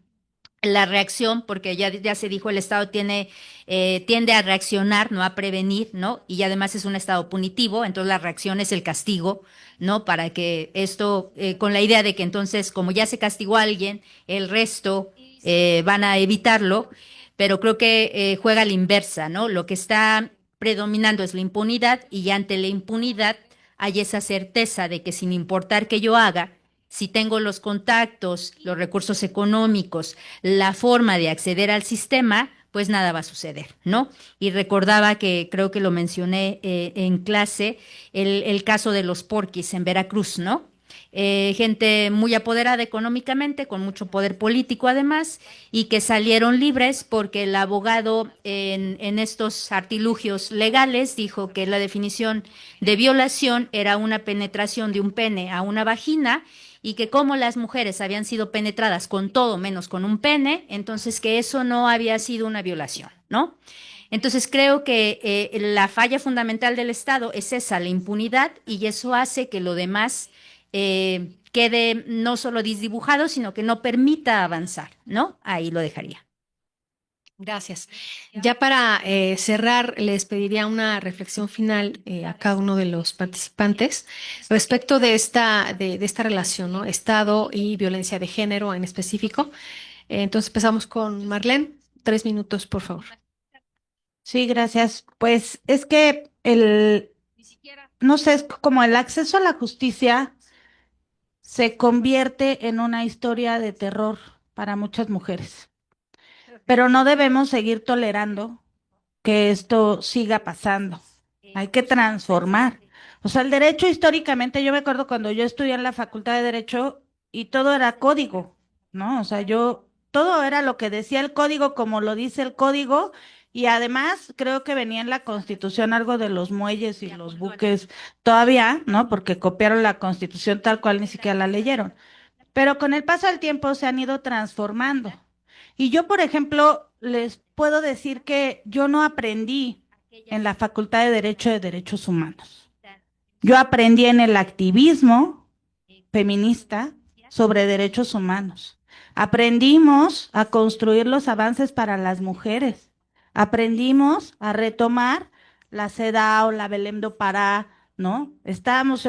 la reacción, porque ya se dijo, el Estado tiende a reaccionar, no a prevenir, ¿no? Y además es un Estado punitivo, entonces la reacción es el castigo, ¿no? Para que esto, con la idea de que entonces, como ya se castigó a alguien, el resto van a evitarlo, pero creo que juega a la inversa, ¿no? Lo que está predominando es la impunidad y ante la impunidad hay esa certeza de que sin importar que yo haga, si tengo los contactos, los recursos económicos, la forma de acceder al sistema, pues nada va a suceder, ¿no? Y recordaba que creo que lo mencioné en clase, el caso de los porquis en Veracruz, ¿no? Gente muy apoderada económicamente, con mucho poder político además, y que salieron libres porque el abogado en estos artilugios legales dijo que la definición de violación era una penetración de un pene a una vagina y que como las mujeres habían sido penetradas con todo menos con un pene, entonces que eso no había sido una violación, ¿no? Entonces creo que la falla fundamental del Estado es esa, la impunidad, y eso hace que lo demás quede no solo disdibujado, sino que no permita avanzar, ¿no? Ahí lo dejaría. Gracias. Ya para cerrar, les pediría una reflexión final a cada uno de los participantes respecto de esta relación, ¿no? Estado y violencia de género en específico. Entonces empezamos con Marlene. 3 minutos, por favor. Sí, gracias. Pues es que no sé, es como el acceso a la justicia se convierte en una historia de terror para muchas mujeres. Pero no debemos seguir tolerando que esto siga pasando. Hay que transformar. O sea, el derecho históricamente, yo me acuerdo cuando yo estudié en la Facultad de Derecho y todo era código, ¿no? O sea, yo todo era lo que decía el código, como lo dice el código, y además creo que venía en la Constitución algo de los muelles y los buques todavía, ¿no? Porque copiaron la Constitución tal cual, ni siquiera la leyeron. Pero con el paso del tiempo se han ido transformando. Y yo, por ejemplo, les puedo decir que yo no aprendí en la Facultad de Derecho de Derechos Humanos. Yo aprendí en el activismo feminista sobre derechos humanos. Aprendimos a construir los avances para las mujeres. Aprendimos a retomar la CEDAW, la Belém do Pará, ¿no? Estamos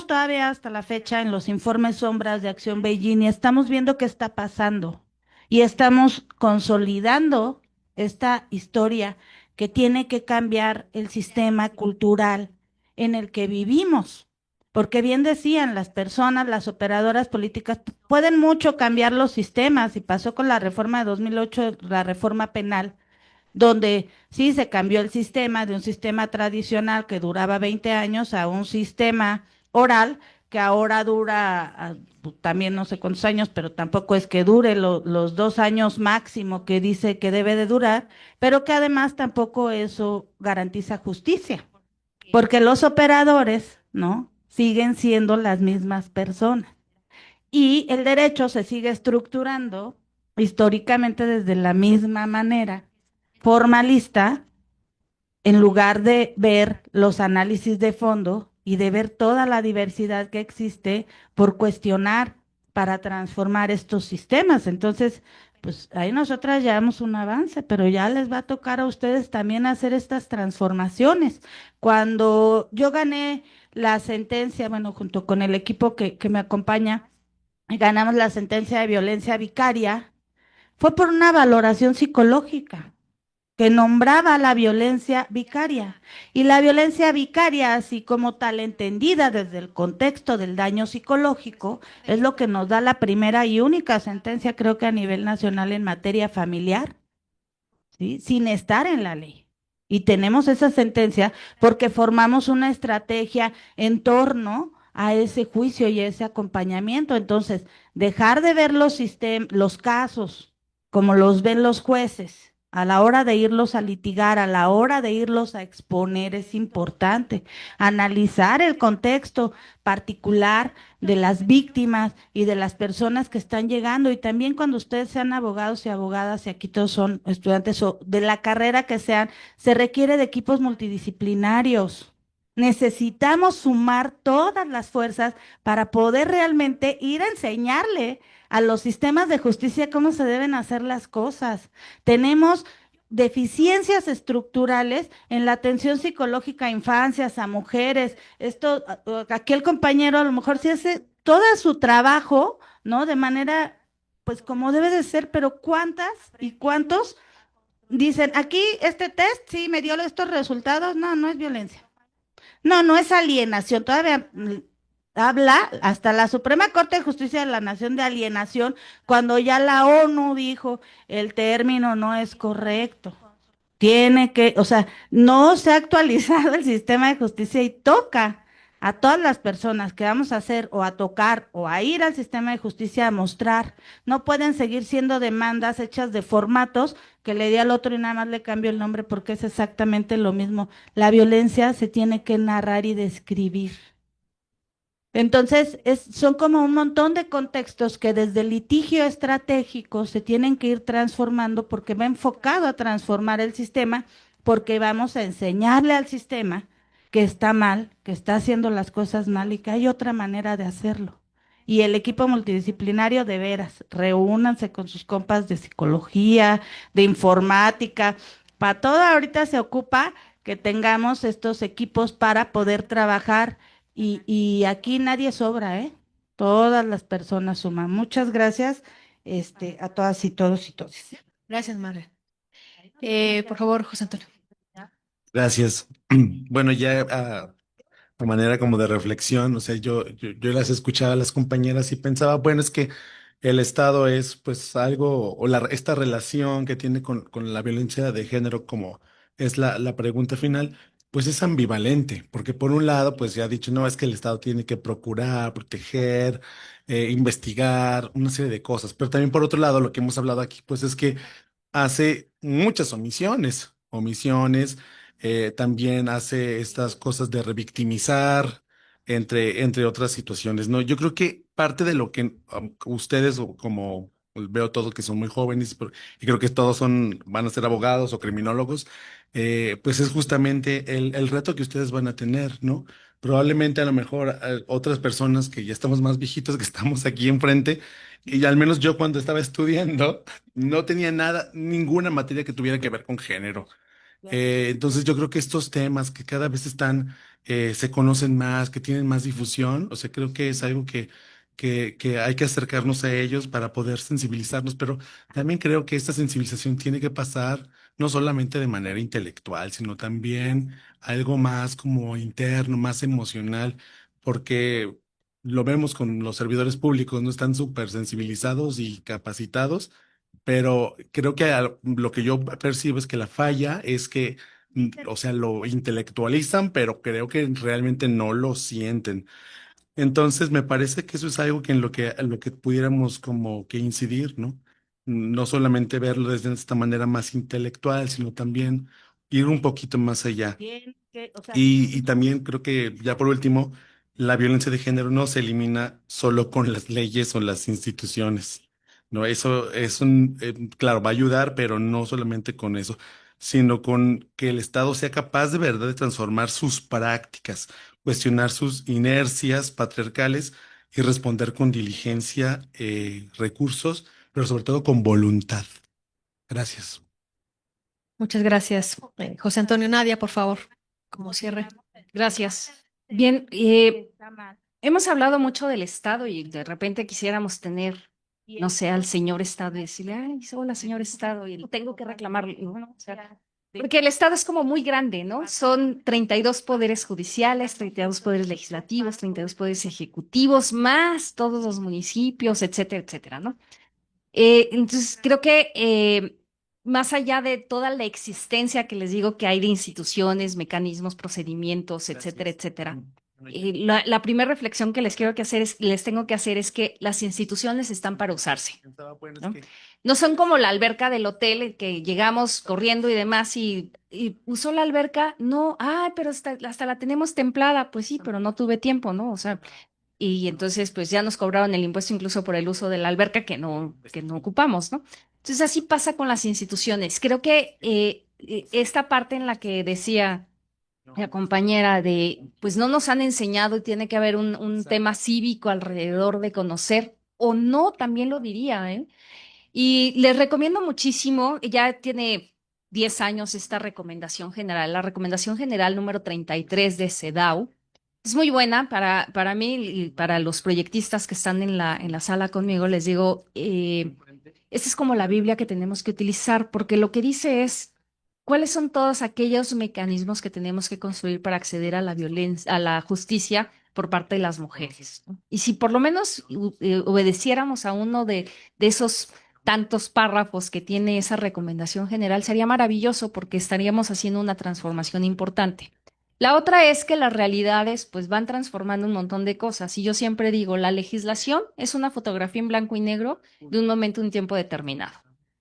todavía hasta la fecha en los informes sombras de Acción Beijing y estamos viendo qué está pasando y estamos consolidando esta historia que tiene que cambiar el sistema cultural en el que vivimos. Porque bien decían las personas, las operadoras políticas, pueden mucho cambiar los sistemas y pasó con la reforma de 2008, la reforma penal, donde sí se cambió el sistema de un sistema tradicional que duraba 20 años a un sistema oral que ahora dura también no sé cuántos años, pero tampoco es que dure los 2 años máximo que dice que debe de durar, pero que además tampoco eso garantiza justicia, porque los operadores, ¿no? Siguen siendo las mismas personas. Y el derecho se sigue estructurando históricamente desde la misma manera formalista, en lugar de ver los análisis de fondo y de ver toda la diversidad que existe por cuestionar para transformar estos sistemas. Entonces, pues ahí nosotras llevamos un avance, pero ya les va a tocar a ustedes también hacer estas transformaciones. Cuando yo gané la sentencia, bueno, junto con el equipo que me acompaña, ganamos la sentencia de violencia vicaria, fue por una valoración psicológica que nombraba la violencia vicaria. Y la violencia vicaria, así como tal entendida desde el contexto del daño psicológico, es lo que nos da la primera y única sentencia, creo que a nivel nacional en materia familiar, ¿sí? Sin estar en la ley. Y tenemos esa sentencia porque formamos una estrategia en torno a ese juicio y ese acompañamiento. Entonces, dejar de ver los casos como los ven los jueces a la hora de irlos a litigar, a la hora de irlos a exponer, es importante. Analizar el contexto particular de las víctimas y de las personas que están llegando. Y también cuando ustedes sean abogados y abogadas, y aquí todos son estudiantes o de la carrera que sean, se requiere de equipos multidisciplinarios. Necesitamos sumar todas las fuerzas para poder realmente ir a enseñarle a los sistemas de justicia cómo se deben hacer las cosas. Tenemos deficiencias estructurales en la atención psicológica a infancias, a mujeres. Esto, aquel compañero a lo mejor sí hace todo su trabajo, ¿no? De manera, pues como debe de ser, pero ¿cuántas y cuántos dicen, aquí este test sí me dio estos resultados? No, no es violencia. No, no es alienación. Todavía habla hasta la Suprema Corte de Justicia de la Nación de alienación, cuando ya la ONU dijo el término no es correcto. Tiene que, o sea, no se ha actualizado el sistema de justicia y toca a todas las personas que vamos a hacer o a tocar o a ir al sistema de justicia a mostrar. No pueden seguir siendo demandas hechas de formatos que le di al otro y nada más le cambio el nombre porque es exactamente lo mismo. La violencia se tiene que narrar y describir. Entonces, son como un montón de contextos que desde el litigio estratégico se tienen que ir transformando porque va enfocado a transformar el sistema, porque vamos a enseñarle al sistema que está mal, que está haciendo las cosas mal y que hay otra manera de hacerlo. Y el equipo multidisciplinario, de veras, reúnanse con sus compas de psicología, de informática, para todo ahorita se ocupa que tengamos estos equipos para poder trabajar y aquí nadie sobra, ¿eh? Todas las personas suman. Muchas gracias, a todas y todos y todas. Gracias, Marlene. Por favor, José Antonio. Gracias. Bueno, ya a manera como de reflexión, o sea, yo las escuchaba a las compañeras y pensaba, bueno, es que el Estado es pues algo, o esta relación que tiene con la violencia de género, como es la pregunta final, pues es ambivalente, porque por un lado, pues ya ha dicho, no, es que el Estado tiene que procurar, proteger, investigar, una serie de cosas, pero también por otro lado, lo que hemos hablado aquí, pues es que hace muchas omisiones, también hace estas cosas de revictimizar, entre otras situaciones, ¿no? Yo creo que parte de lo que ustedes, o como veo todos que son muy jóvenes, y creo que todos van a ser abogados o criminólogos, pues es justamente el reto que ustedes van a tener, ¿no? Probablemente a lo mejor otras personas que ya estamos más viejitos, que estamos aquí enfrente, y al menos yo cuando estaba estudiando, no tenía nada, ninguna materia que tuviera que ver con género. Entonces yo creo que estos temas que cada vez se conocen más, que tienen más difusión, o sea, creo que es algo que hay que acercarnos a ellos para poder sensibilizarnos, pero también creo que esta sensibilización tiene que pasar no solamente de manera intelectual, sino también algo más como interno, más emocional, porque lo vemos con los servidores públicos, no están súper sensibilizados y capacitados, pero creo que lo que yo percibo es que la falla es que, o sea, lo intelectualizan, pero creo que realmente no lo sienten. Entonces, me parece que eso es algo que en lo que pudiéramos como que incidir, ¿no? No solamente verlo desde esta manera más intelectual, sino también ir un poquito más allá. Bien, o sea, Y también creo que, ya por último, la violencia de género no se elimina solo con las leyes o las instituciones. No, eso es claro, va a ayudar, pero no solamente con eso, sino con que el Estado sea capaz de verdad de transformar sus prácticas, cuestionar sus inercias patriarcales y responder con diligencia, recursos, pero sobre todo con voluntad. Gracias. Muchas gracias. José Antonio, Nadia, por favor, como cierre. Gracias. Bien, hemos hablado mucho del Estado y de repente quisiéramos tener, no sé, al señor Estado y decirle, ay, hola, señor Estado, y tengo que reclamarle, ¿no? O sea, porque el Estado es como muy grande, ¿no? Son 32 poderes judiciales, 32 poderes legislativos, 32 poderes ejecutivos, más todos los municipios, etcétera, etcétera, ¿no? Entonces, creo que más allá de toda la existencia que les digo que hay de instituciones, mecanismos, procedimientos, etcétera, etcétera, la primera reflexión que les tengo que hacer es que las instituciones están para usarse, ¿no? No son como la alberca del hotel que llegamos corriendo y demás y usó la alberca, no, pero hasta la tenemos templada, pues sí, pero no tuve tiempo, ¿no? O sea, y entonces pues ya nos cobraron el impuesto incluso por el uso de la alberca que no ocupamos, ¿no? Entonces así pasa con las instituciones. Creo que esta parte en la que decía la compañera de, pues no nos han enseñado y tiene que haber un tema cívico alrededor de conocer, o no, también lo diría, ¿eh? Y les recomiendo muchísimo, ya tiene 10 años esta recomendación general, la recomendación general número 33 de CEDAW. Es muy buena para mí y para los proyectistas que están en la sala conmigo. Les digo, esta es como la Biblia que tenemos que utilizar, porque lo que dice es cuáles son todos aquellos mecanismos que tenemos que construir para acceder a la violencia, a la justicia por parte de las mujeres, ¿no? Y si por lo menos obedeciéramos a uno de esos tantos párrafos que tiene esa recomendación general, sería maravilloso porque estaríamos haciendo una transformación importante. La otra es que las realidades pues van transformando un montón de cosas y yo siempre digo, la legislación es una fotografía en blanco y negro de un momento, un tiempo determinado,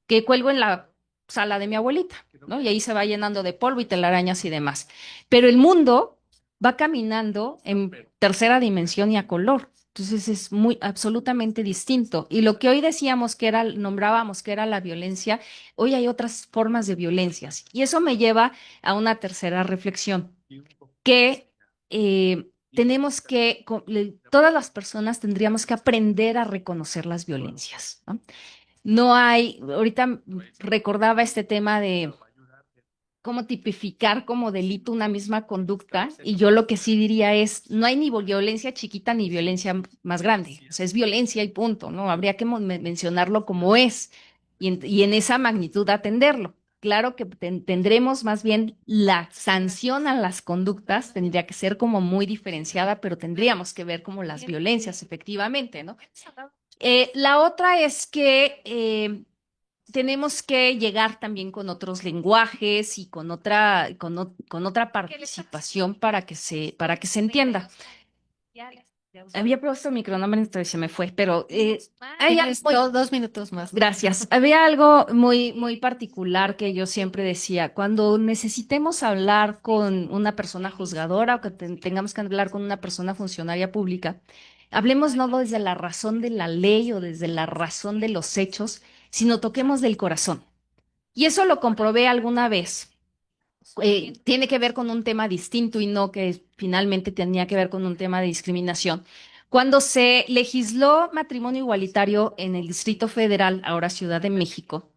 que cuelgo en la sala de mi abuelita, ¿no? Y ahí se va llenando de polvo y telarañas y demás. Pero el mundo va caminando en tercera dimensión y a color. Entonces es muy absolutamente distinto. Y lo que hoy decíamos que era, nombrábamos que era la violencia, hoy hay otras formas de violencias. Y eso me lleva a una tercera reflexión que todas las personas tendríamos que aprender a reconocer las violencias, ¿no? No hay, ahorita recordaba este tema de cómo tipificar como delito una misma conducta, y yo lo que sí diría es, no hay ni violencia chiquita ni violencia más grande, o sea, es violencia y punto, ¿no? Habría que mencionarlo como es y en esa magnitud atenderlo. Claro que tendremos más bien la sanción a las conductas, tendría que ser como muy diferenciada, pero tendríamos que ver como las violencias efectivamente, ¿no? La otra es que tenemos que llegar también con otros lenguajes y con otra participación para que se entienda. Había puesto mi cronómetro y se me fue, pero hay Tienes algo. 2 minutos más. Gracias. Había algo muy, muy particular que yo siempre decía, cuando necesitemos hablar con una persona juzgadora o que tengamos que hablar con una persona funcionaria pública, hablemos no desde la razón de la ley o desde la razón de los hechos, sino toquemos del corazón. Y eso lo comprobé alguna vez. Tiene que ver con un tema distinto y no que finalmente tenía que ver con un tema de discriminación. Cuando se legisló matrimonio igualitario en el Distrito Federal, ahora Ciudad de México,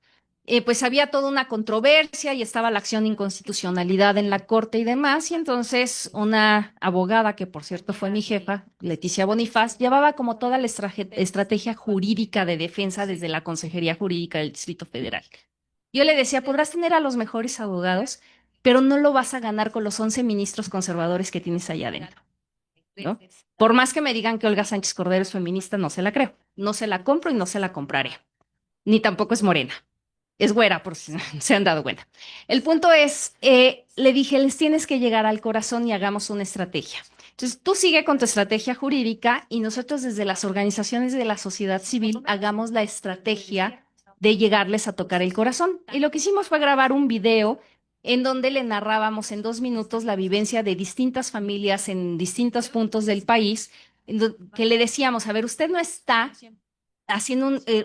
pues había toda una controversia y estaba la acción de inconstitucionalidad en la corte y demás, y entonces una abogada, que por cierto fue mi jefa, Leticia Bonifaz, llevaba como toda la estrategia jurídica de defensa desde la Consejería Jurídica del Distrito Federal. Yo le decía, podrás tener a los mejores abogados, pero no lo vas a ganar con los 11 ministros conservadores que tienes allá adentro, ¿no? Por más que me digan que Olga Sánchez Cordero es feminista, no se la creo. No se la compro y no se la compraré. Ni tampoco es morena. Es güera, por si se han dado cuenta. El punto es, le dije, les tienes que llegar al corazón y hagamos una estrategia. Entonces, tú sigue con tu estrategia jurídica y nosotros desde las organizaciones de la sociedad civil hagamos la estrategia de llegarles a tocar el corazón. Y lo que hicimos fue grabar un video en donde le narrábamos en 2 minutos la vivencia de distintas familias en distintos puntos del país, que le decíamos, a ver, usted no está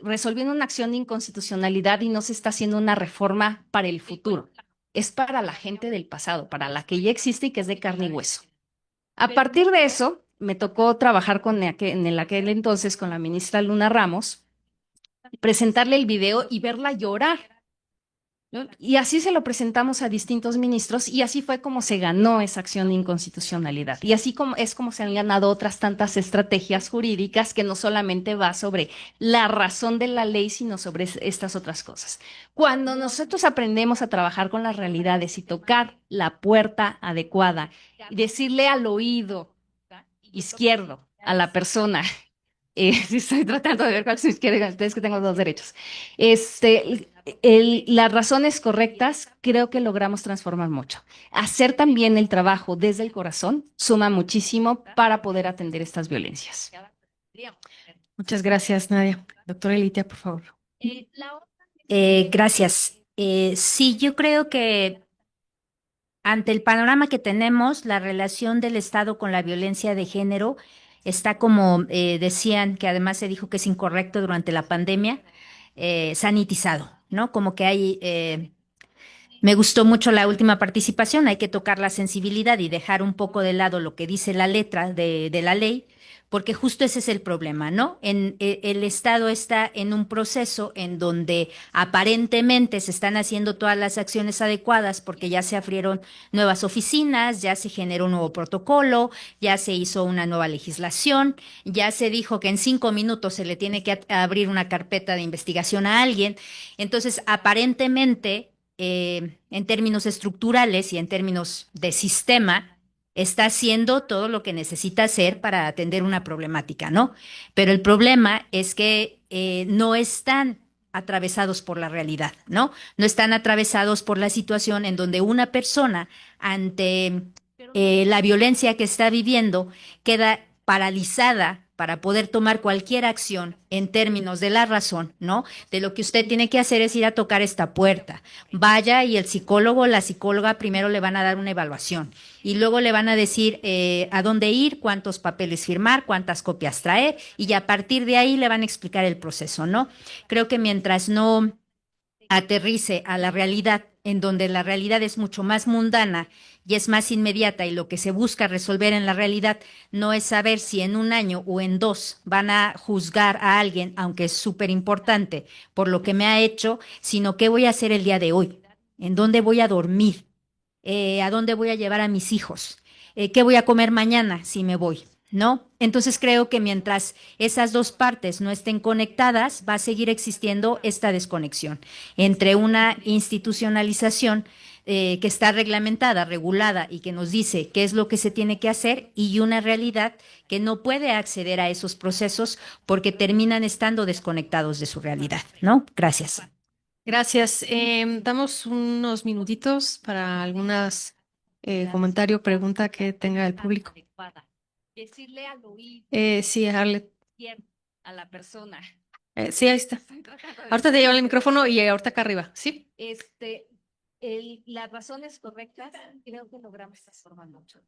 resolviendo una acción de inconstitucionalidad y no se está haciendo una reforma para el futuro. Es para la gente del pasado, para la que ya existe y que es de carne y hueso. A partir de eso, me tocó trabajar en aquel entonces con la ministra Luna Ramos, presentarle el video y verla llorar, ¿no? Y así se lo presentamos a distintos ministros y así fue como se ganó esa acción de inconstitucionalidad. Y así es como se han ganado otras tantas estrategias jurídicas que no solamente va sobre la razón de la ley, sino sobre estas otras cosas. Cuando nosotros aprendemos a trabajar con las realidades y tocar la puerta adecuada y decirle al oído izquierdo a la persona, estoy tratando de ver cuál es su izquierda, es que tengo 2 derechos. Las razones correctas, creo que logramos transformar mucho. Hacer también el trabajo desde el corazón suma muchísimo para poder atender estas violencias. Muchas gracias, Nadia. Doctora Elitia, por favor. Gracias. Sí, yo creo que ante el panorama que tenemos, la relación del Estado con la violencia de género está como decían, que además se dijo que es incorrecto durante la pandemia, sanitizado, ¿no? Como que hay, me gustó mucho la última participación, hay que tocar la sensibilidad y dejar un poco de lado lo que dice la letra de la ley, porque justo ese es el problema, ¿no? El Estado está en un proceso en donde aparentemente se están haciendo todas las acciones adecuadas porque ya se abrieron nuevas oficinas, ya se generó un nuevo protocolo, ya se hizo una nueva legislación, ya se dijo que en 5 minutos se le tiene que abrir una carpeta de investigación a alguien. Entonces, aparentemente, en términos estructurales y en términos de sistema, está haciendo todo lo que necesita hacer para atender una problemática, ¿no? Pero el problema es que no están atravesados por la realidad, ¿no? No están atravesados por la situación en donde una persona ante la violencia que está viviendo queda paralizada para poder tomar cualquier acción en términos de la razón, ¿no? De lo que usted tiene que hacer es ir a tocar esta puerta. Vaya y el psicólogo o la psicóloga primero le van a dar una evaluación y luego le van a decir a dónde ir, cuántos papeles firmar, cuántas copias traer y a partir de ahí le van a explicar el proceso, ¿no? Creo que mientras no aterrice a la realidad, en donde la realidad es mucho más mundana y es más inmediata y lo que se busca resolver en la realidad no es saber si en 1 año o en 2 van a juzgar a alguien, aunque es súper importante por lo que me ha hecho, sino qué voy a hacer el día de hoy, en dónde voy a dormir, a dónde voy a llevar a mis hijos, qué voy a comer mañana si me voy, ¿no? Entonces creo que mientras esas 2 partes no estén conectadas, va a seguir existiendo esta desconexión entre una institucionalización que está reglamentada, regulada y que nos dice qué es lo que se tiene que hacer y una realidad que no puede acceder a esos procesos porque terminan estando desconectados de su realidad, ¿no? Gracias. Gracias. Damos unos minutitos para algunas comentario, pregunta que tenga el público. Decirle al oído Sí, Arlet. a la persona. Sí, ahí está. Estoy tratando de Ahorita te llevo el decir, micrófono y ahorita acá arriba, ¿sí? las razones correctas, creo que logramos transformar mucho.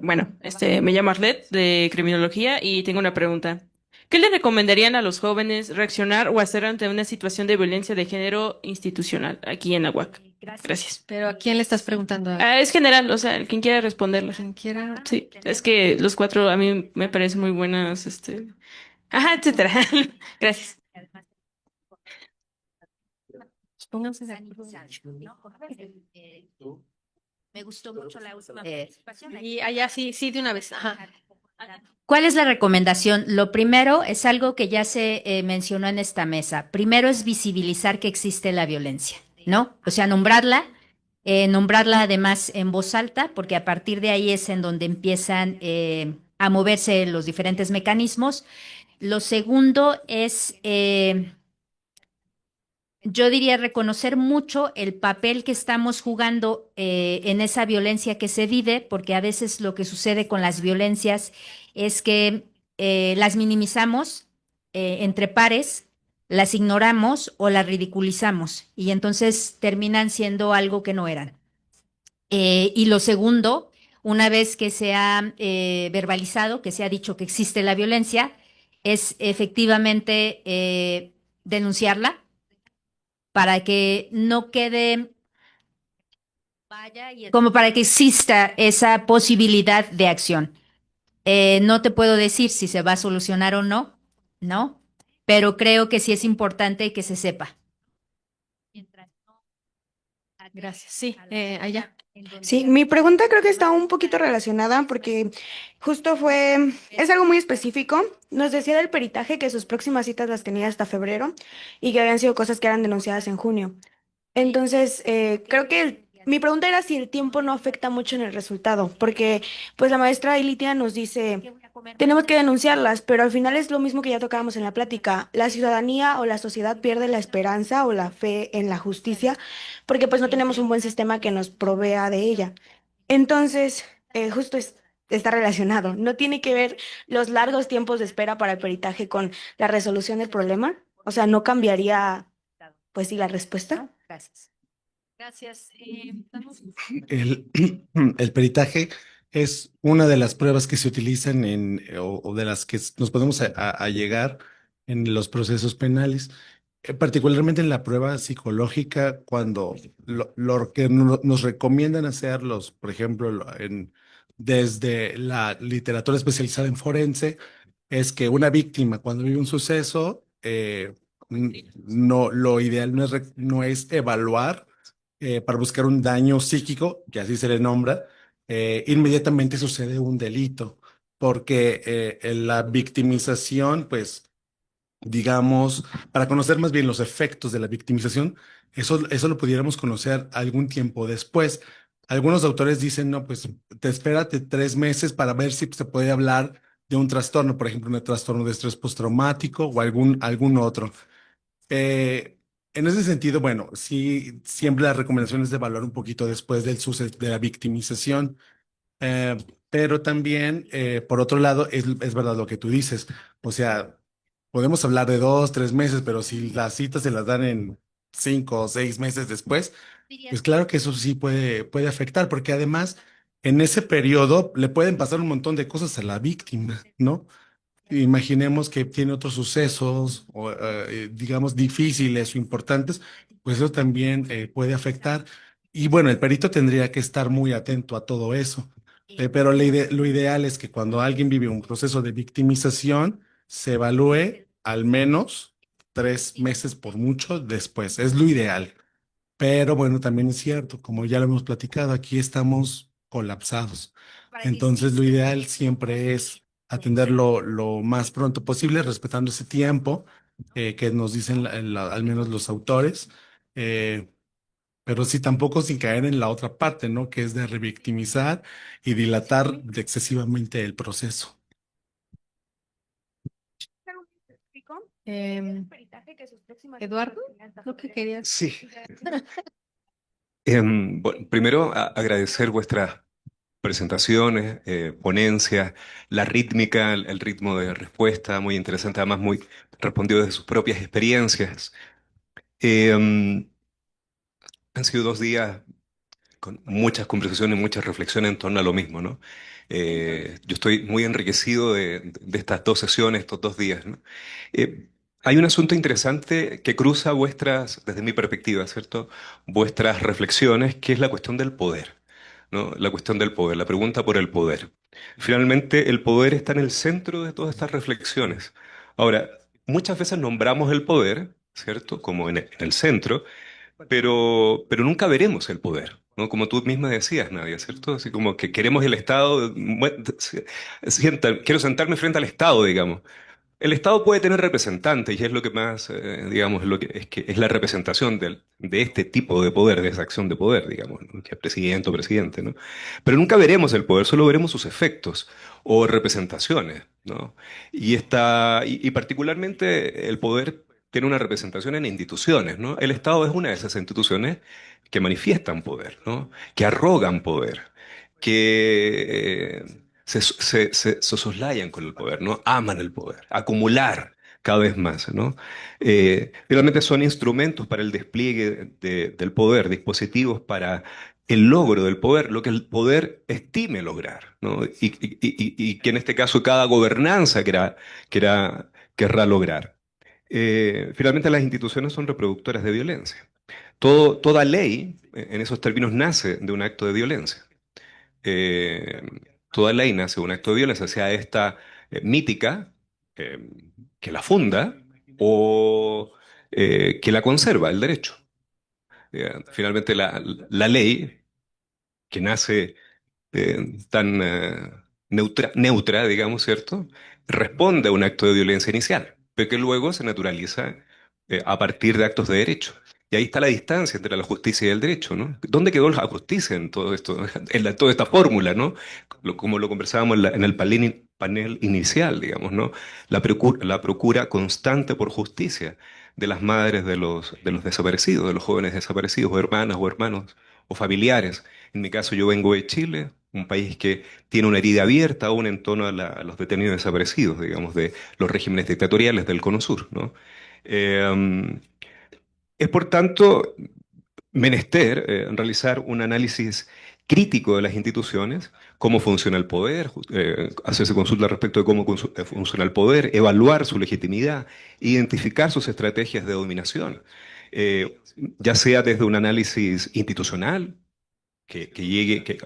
Bueno, me llamo Arlet de Criminología y tengo una pregunta. ¿Qué le recomendarían a los jóvenes reaccionar o hacer ante una situación de violencia de género institucional aquí en Aguac? Gracias. Pero ¿a quién le estás preguntando? Es general, o sea, el quien quiera responderla. Quien quiera. Sí, es que los cuatro a mí me parecen muy buenas, ajá, etcétera. Gracias. Pónganse de acuerdo. Me gustó mucho la última participación. Y allá sí, sí, de una vez. Ajá. ¿Cuál es la recomendación? Lo primero es algo que ya se mencionó en esta mesa. Primero es visibilizar que existe la violencia, ¿no? O sea, nombrarla además en voz alta, porque a partir de ahí es en donde empiezan a moverse los diferentes mecanismos. Lo segundo es, yo diría, reconocer mucho el papel que estamos jugando en esa violencia que se vive, porque a veces lo que sucede con las violencias es que las minimizamos entre pares, las ignoramos o las ridiculizamos y entonces terminan siendo algo que no eran. Y lo segundo, una vez que se ha verbalizado, que se ha dicho que existe la violencia, es efectivamente denunciarla para que no quede, como para que exista esa posibilidad de acción. No te puedo decir si se va a solucionar o no, ¿no? Pero creo que sí es importante que se sepa. Gracias. Sí, allá. Sí, mi pregunta creo que está un poquito relacionada porque justo es algo muy específico. Nos decía del peritaje que sus próximas citas las tenía hasta febrero y que habían sido cosas que eran denunciadas en junio. Entonces, creo que mi pregunta era si el tiempo no afecta mucho en el resultado, porque pues la maestra Ilitia nos dice, tenemos que denunciarlas, pero al final es lo mismo que ya tocábamos en la plática, la ciudadanía o la sociedad pierde la esperanza o la fe en la justicia, porque pues no tenemos un buen sistema que nos provea de ella. Entonces, está relacionado, no tiene que ver los largos tiempos de espera para el peritaje con la resolución del problema, o sea, no cambiaría, pues sí, la respuesta. Gracias. Gracias. El, el peritaje es una de las pruebas que se utilizan o de las que nos podemos a llegar en los procesos penales, particularmente en la prueba psicológica, cuando lo que nos recomiendan hacerlos, por ejemplo, desde la literatura especializada en forense, es que una víctima cuando vive un suceso, no, lo ideal no es evaluar para buscar un daño psíquico, que así se le nombra, inmediatamente sucede un delito, porque en la victimización, pues, digamos, para conocer más bien los efectos de la victimización, eso lo pudiéramos conocer algún tiempo después. Algunos autores dicen, no, pues, te espérate 3 meses para ver si se puede hablar de un trastorno, por ejemplo, un trastorno de estrés postraumático o algún otro. Eh, en ese sentido, bueno, sí, siempre la recomendación es de evaluar un poquito después del suceso de la victimización, eh, pero también, por otro lado, es verdad lo que tú dices. O sea, podemos hablar de 2, 3 meses, pero si las citas se las dan en 5 o 6 meses después, pues claro que eso sí puede afectar, porque además en ese periodo le pueden pasar un montón de cosas a la víctima, ¿no? Imaginemos que tiene otros sucesos, o, digamos, difíciles o importantes, pues eso también puede afectar. Y bueno, el perito tendría que estar muy atento a todo eso. Pero lo ideal es que cuando alguien vive un proceso de victimización, se evalúe al menos 3 meses por mucho después. Es lo ideal. Pero bueno, también es cierto, como ya lo hemos platicado, aquí estamos colapsados. Entonces, lo ideal siempre es atenderlo lo más pronto posible, respetando ese tiempo que nos dicen al menos los autores, eh, pero sí tampoco sin caer en la otra parte, ¿no? Que es de revictimizar y dilatar excesivamente el proceso. Eduardo, lo que querías. Sí. Bueno, primero, agradecer vuestras presentaciones, ponencias, la rítmica, el ritmo de respuesta, muy interesante, además muy respondido desde sus propias experiencias. Em, Han sido 2 días con muchas conversaciones, muchas reflexiones en torno a lo mismo, ¿no? Yo estoy muy enriquecido de estas 2 sesiones, estos 2 días, ¿no? Hay un asunto interesante que cruza vuestras, desde mi perspectiva, ¿cierto? Vuestras reflexiones, que es la cuestión del poder, ¿no? La cuestión del poder, la pregunta por el poder. Finalmente, el poder está en el centro de todas estas reflexiones. Ahora, muchas veces nombramos el poder, ¿cierto? Como en el centro, pero nunca veremos el poder, ¿no? Como tú misma decías, Nadia, ¿cierto? Así como que queremos el Estado, quiero sentarme frente al Estado, digamos. El Estado puede tener representantes y es lo que más, digamos, que es la representación de este tipo de poder, de esa acción de poder, digamos, ¿no? Que es presidente o presidente, ¿no? Pero nunca veremos el poder, solo veremos sus efectos o representaciones, ¿no? Y particularmente el poder tiene una representación en instituciones, ¿no? El Estado es una de esas instituciones que manifiestan poder, ¿no? Que arrogan poder, que se soslayan con el poder, ¿no? Aman el poder, acumular cada vez más, ¿no? Realmente son instrumentos para el despliegue del poder, dispositivos para el logro del poder, lo que el poder estime lograr, ¿no? Y que en este caso cada gobernanza querrá lograr. Finalmente las instituciones son reproductoras de violencia. Toda ley, en esos términos, nace de un acto de violencia. eh, Toda ley nace de un acto de violencia, sea esta mítica, eh, que la funda, o que la conserva, el derecho. Finalmente la ley, que nace tan neutra, digamos, ¿cierto? Responde a un acto de violencia inicial, pero que luego se naturaliza a partir de actos de derecho. Y ahí está la distancia entre la justicia y el derecho, ¿no? ¿Dónde quedó la justicia en todo esto, toda esta fórmula, ¿no? Como lo conversábamos en el panel inicial, digamos, ¿no? La procura constante por justicia de las madres de los desaparecidos, de los jóvenes desaparecidos, o hermanas o hermanos o familiares. En mi caso, yo vengo de Chile, un país que tiene una herida abierta aún en torno a los detenidos desaparecidos, digamos, de los regímenes dictatoriales del Cono Sur, ¿no? Eh, es por tanto menester realizar un análisis crítico de las instituciones, cómo funciona el poder, hacerse consulta respecto de cómo funciona el poder, evaluar su legitimidad, identificar sus estrategias de dominación, ya sea desde un análisis institucional,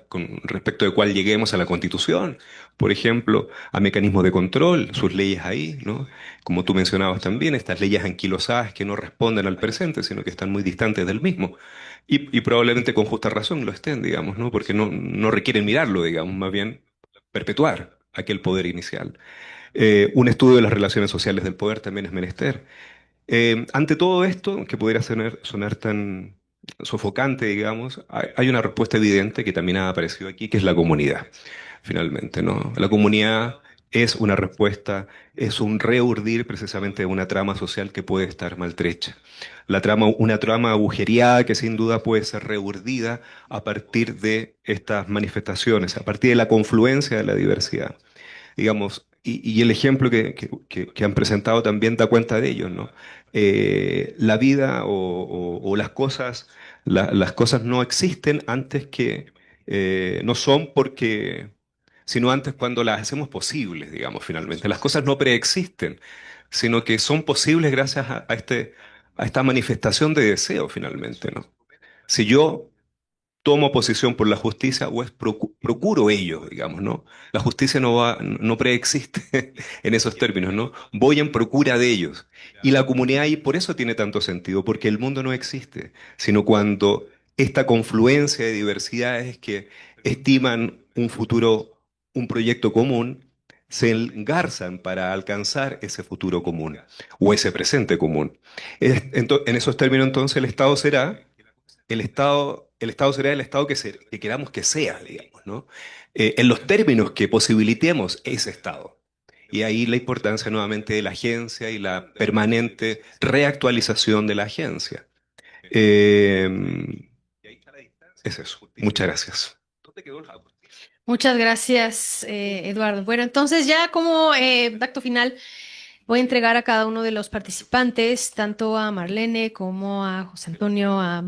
con respecto de cuál lleguemos a la Constitución, por ejemplo, a mecanismos de control, sus leyes ahí, ¿no? Como tú mencionabas también, estas leyes anquilosadas que no responden al presente, sino que están muy distantes del mismo. Y probablemente con justa razón lo estén, digamos, ¿no? Porque no requieren mirarlo, digamos, más bien perpetuar aquel poder inicial. Un estudio de las relaciones sociales del poder también es menester. Ante todo esto, que pudiera sonar tan sofocante, digamos, hay una respuesta evidente que también ha aparecido aquí, que es la comunidad, finalmente, ¿no? La comunidad es una respuesta, es un reurdir precisamente de una trama social que puede estar maltrecha. Una trama agujereada que sin duda puede ser reurdida a partir de estas manifestaciones, a partir de la confluencia de la diversidad, digamos, y el ejemplo que han presentado también da cuenta de ello, ¿no? La vida o las cosas no existen antes no son porque, sino antes cuando las hacemos posibles, digamos, finalmente. Las cosas no preexisten, sino que son posibles gracias a esta manifestación de deseo, finalmente, ¿no? Si yo tomo posición por la justicia o procuro ello, digamos, ¿no? La justicia no preexiste en esos términos, ¿no? Voy en procura de ellos. Y la comunidad ahí por eso tiene tanto sentido, porque el mundo no existe, sino cuando esta confluencia de diversidades que estiman un futuro, un proyecto común, se engarzan para alcanzar ese futuro común o ese presente común. En esos términos, entonces, el Estado será el Estado que queramos que sea, digamos, ¿no? En los términos que posibilitemos ese Estado. Y ahí la importancia nuevamente de la agencia y la permanente reactualización de la agencia. Es eso. Muchas gracias. Muchas gracias, Eduardo. Bueno, entonces ya como acto final voy a entregar a cada uno de los participantes, tanto a Marlene como a José Antonio, a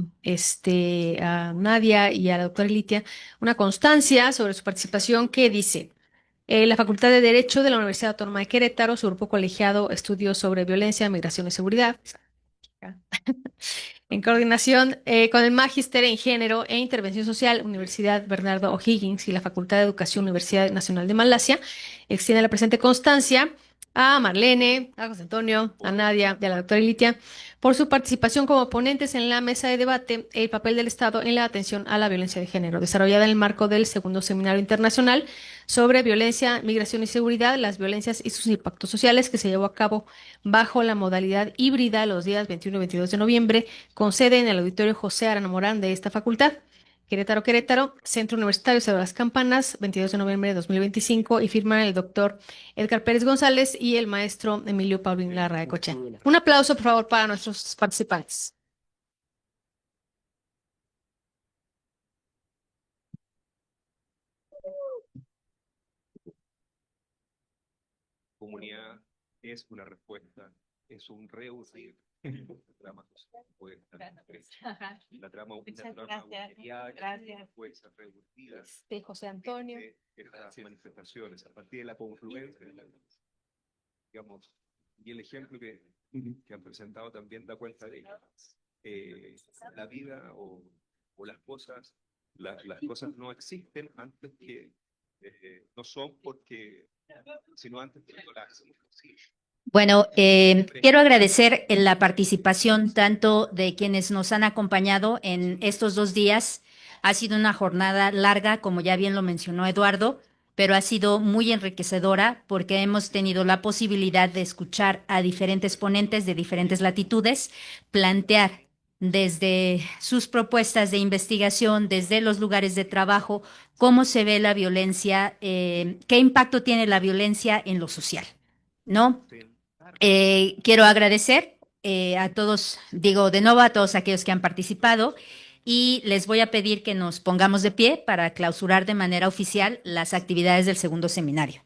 Nadia y a la doctora Litia, una constancia sobre su participación que dice: la Facultad de Derecho de la Universidad Autónoma de Querétaro, su grupo colegiado, estudios sobre violencia, migración y seguridad. En coordinación con el Magíster en Género e Intervención Social, Universidad Bernardo O'Higgins y la Facultad de Educación, Universidad Nacional de Malasia, extiende la presente constancia a Marlene, a José Antonio, a Nadia y a la doctora Ilitia por su participación como ponentes en la mesa de debate El papel del Estado en la atención a la violencia de género, desarrollada en el marco del segundo Seminario Internacional sobre Violencia, Migración y Seguridad, las violencias y sus impactos sociales, que se llevó a cabo bajo la modalidad híbrida los días 21 y 22 de noviembre, con sede en el Auditorio José Arana Morán de esta facultad. Querétaro, Querétaro, Centro Universitario Cerro de las Campanas, 22 de noviembre de 2025, y firman el doctor Edgar Pérez González y el maestro Emilio Paulín Larra de Coche. Un aplauso, por favor, para nuestros participantes. Comunidad es una respuesta, es un reunir trama la trama Gracias. puede ser reunida José Antonio. estas manifestaciones a partir de la confluencia, digamos, y el ejemplo que han presentado también da cuenta de la vida o las cosas, las cosas no existen antes que, no son porque, sino antes que no las hacemos posible. Bueno, quiero agradecer la participación tanto de quienes nos han acompañado en estos 2 días. Ha sido una jornada larga, como ya bien lo mencionó Eduardo, pero ha sido muy enriquecedora porque hemos tenido la posibilidad de escuchar a diferentes ponentes de diferentes latitudes, plantear desde sus propuestas de investigación, desde los lugares de trabajo, cómo se ve la violencia, qué impacto tiene la violencia en lo social, ¿no? Quiero agradecer a todos, digo de nuevo a todos aquellos que han participado, y les voy a pedir que nos pongamos de pie para clausurar de manera oficial las actividades del segundo seminario.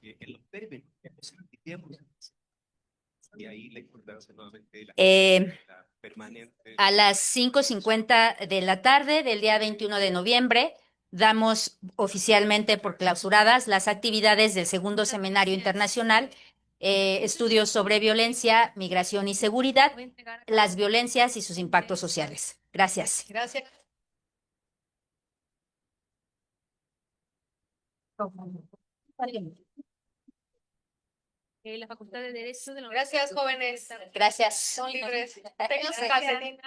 A las 5:50 de la tarde del día 21 de noviembre damos oficialmente por clausuradas las actividades del segundo seminario internacional, estudios sobre violencia, migración y seguridad, las violencias y sus impactos sociales. Gracias. Gracias. La Facultad de Derecho de la Universidad. Gracias, jóvenes. Gracias. Son libres. Tengan su calcetín.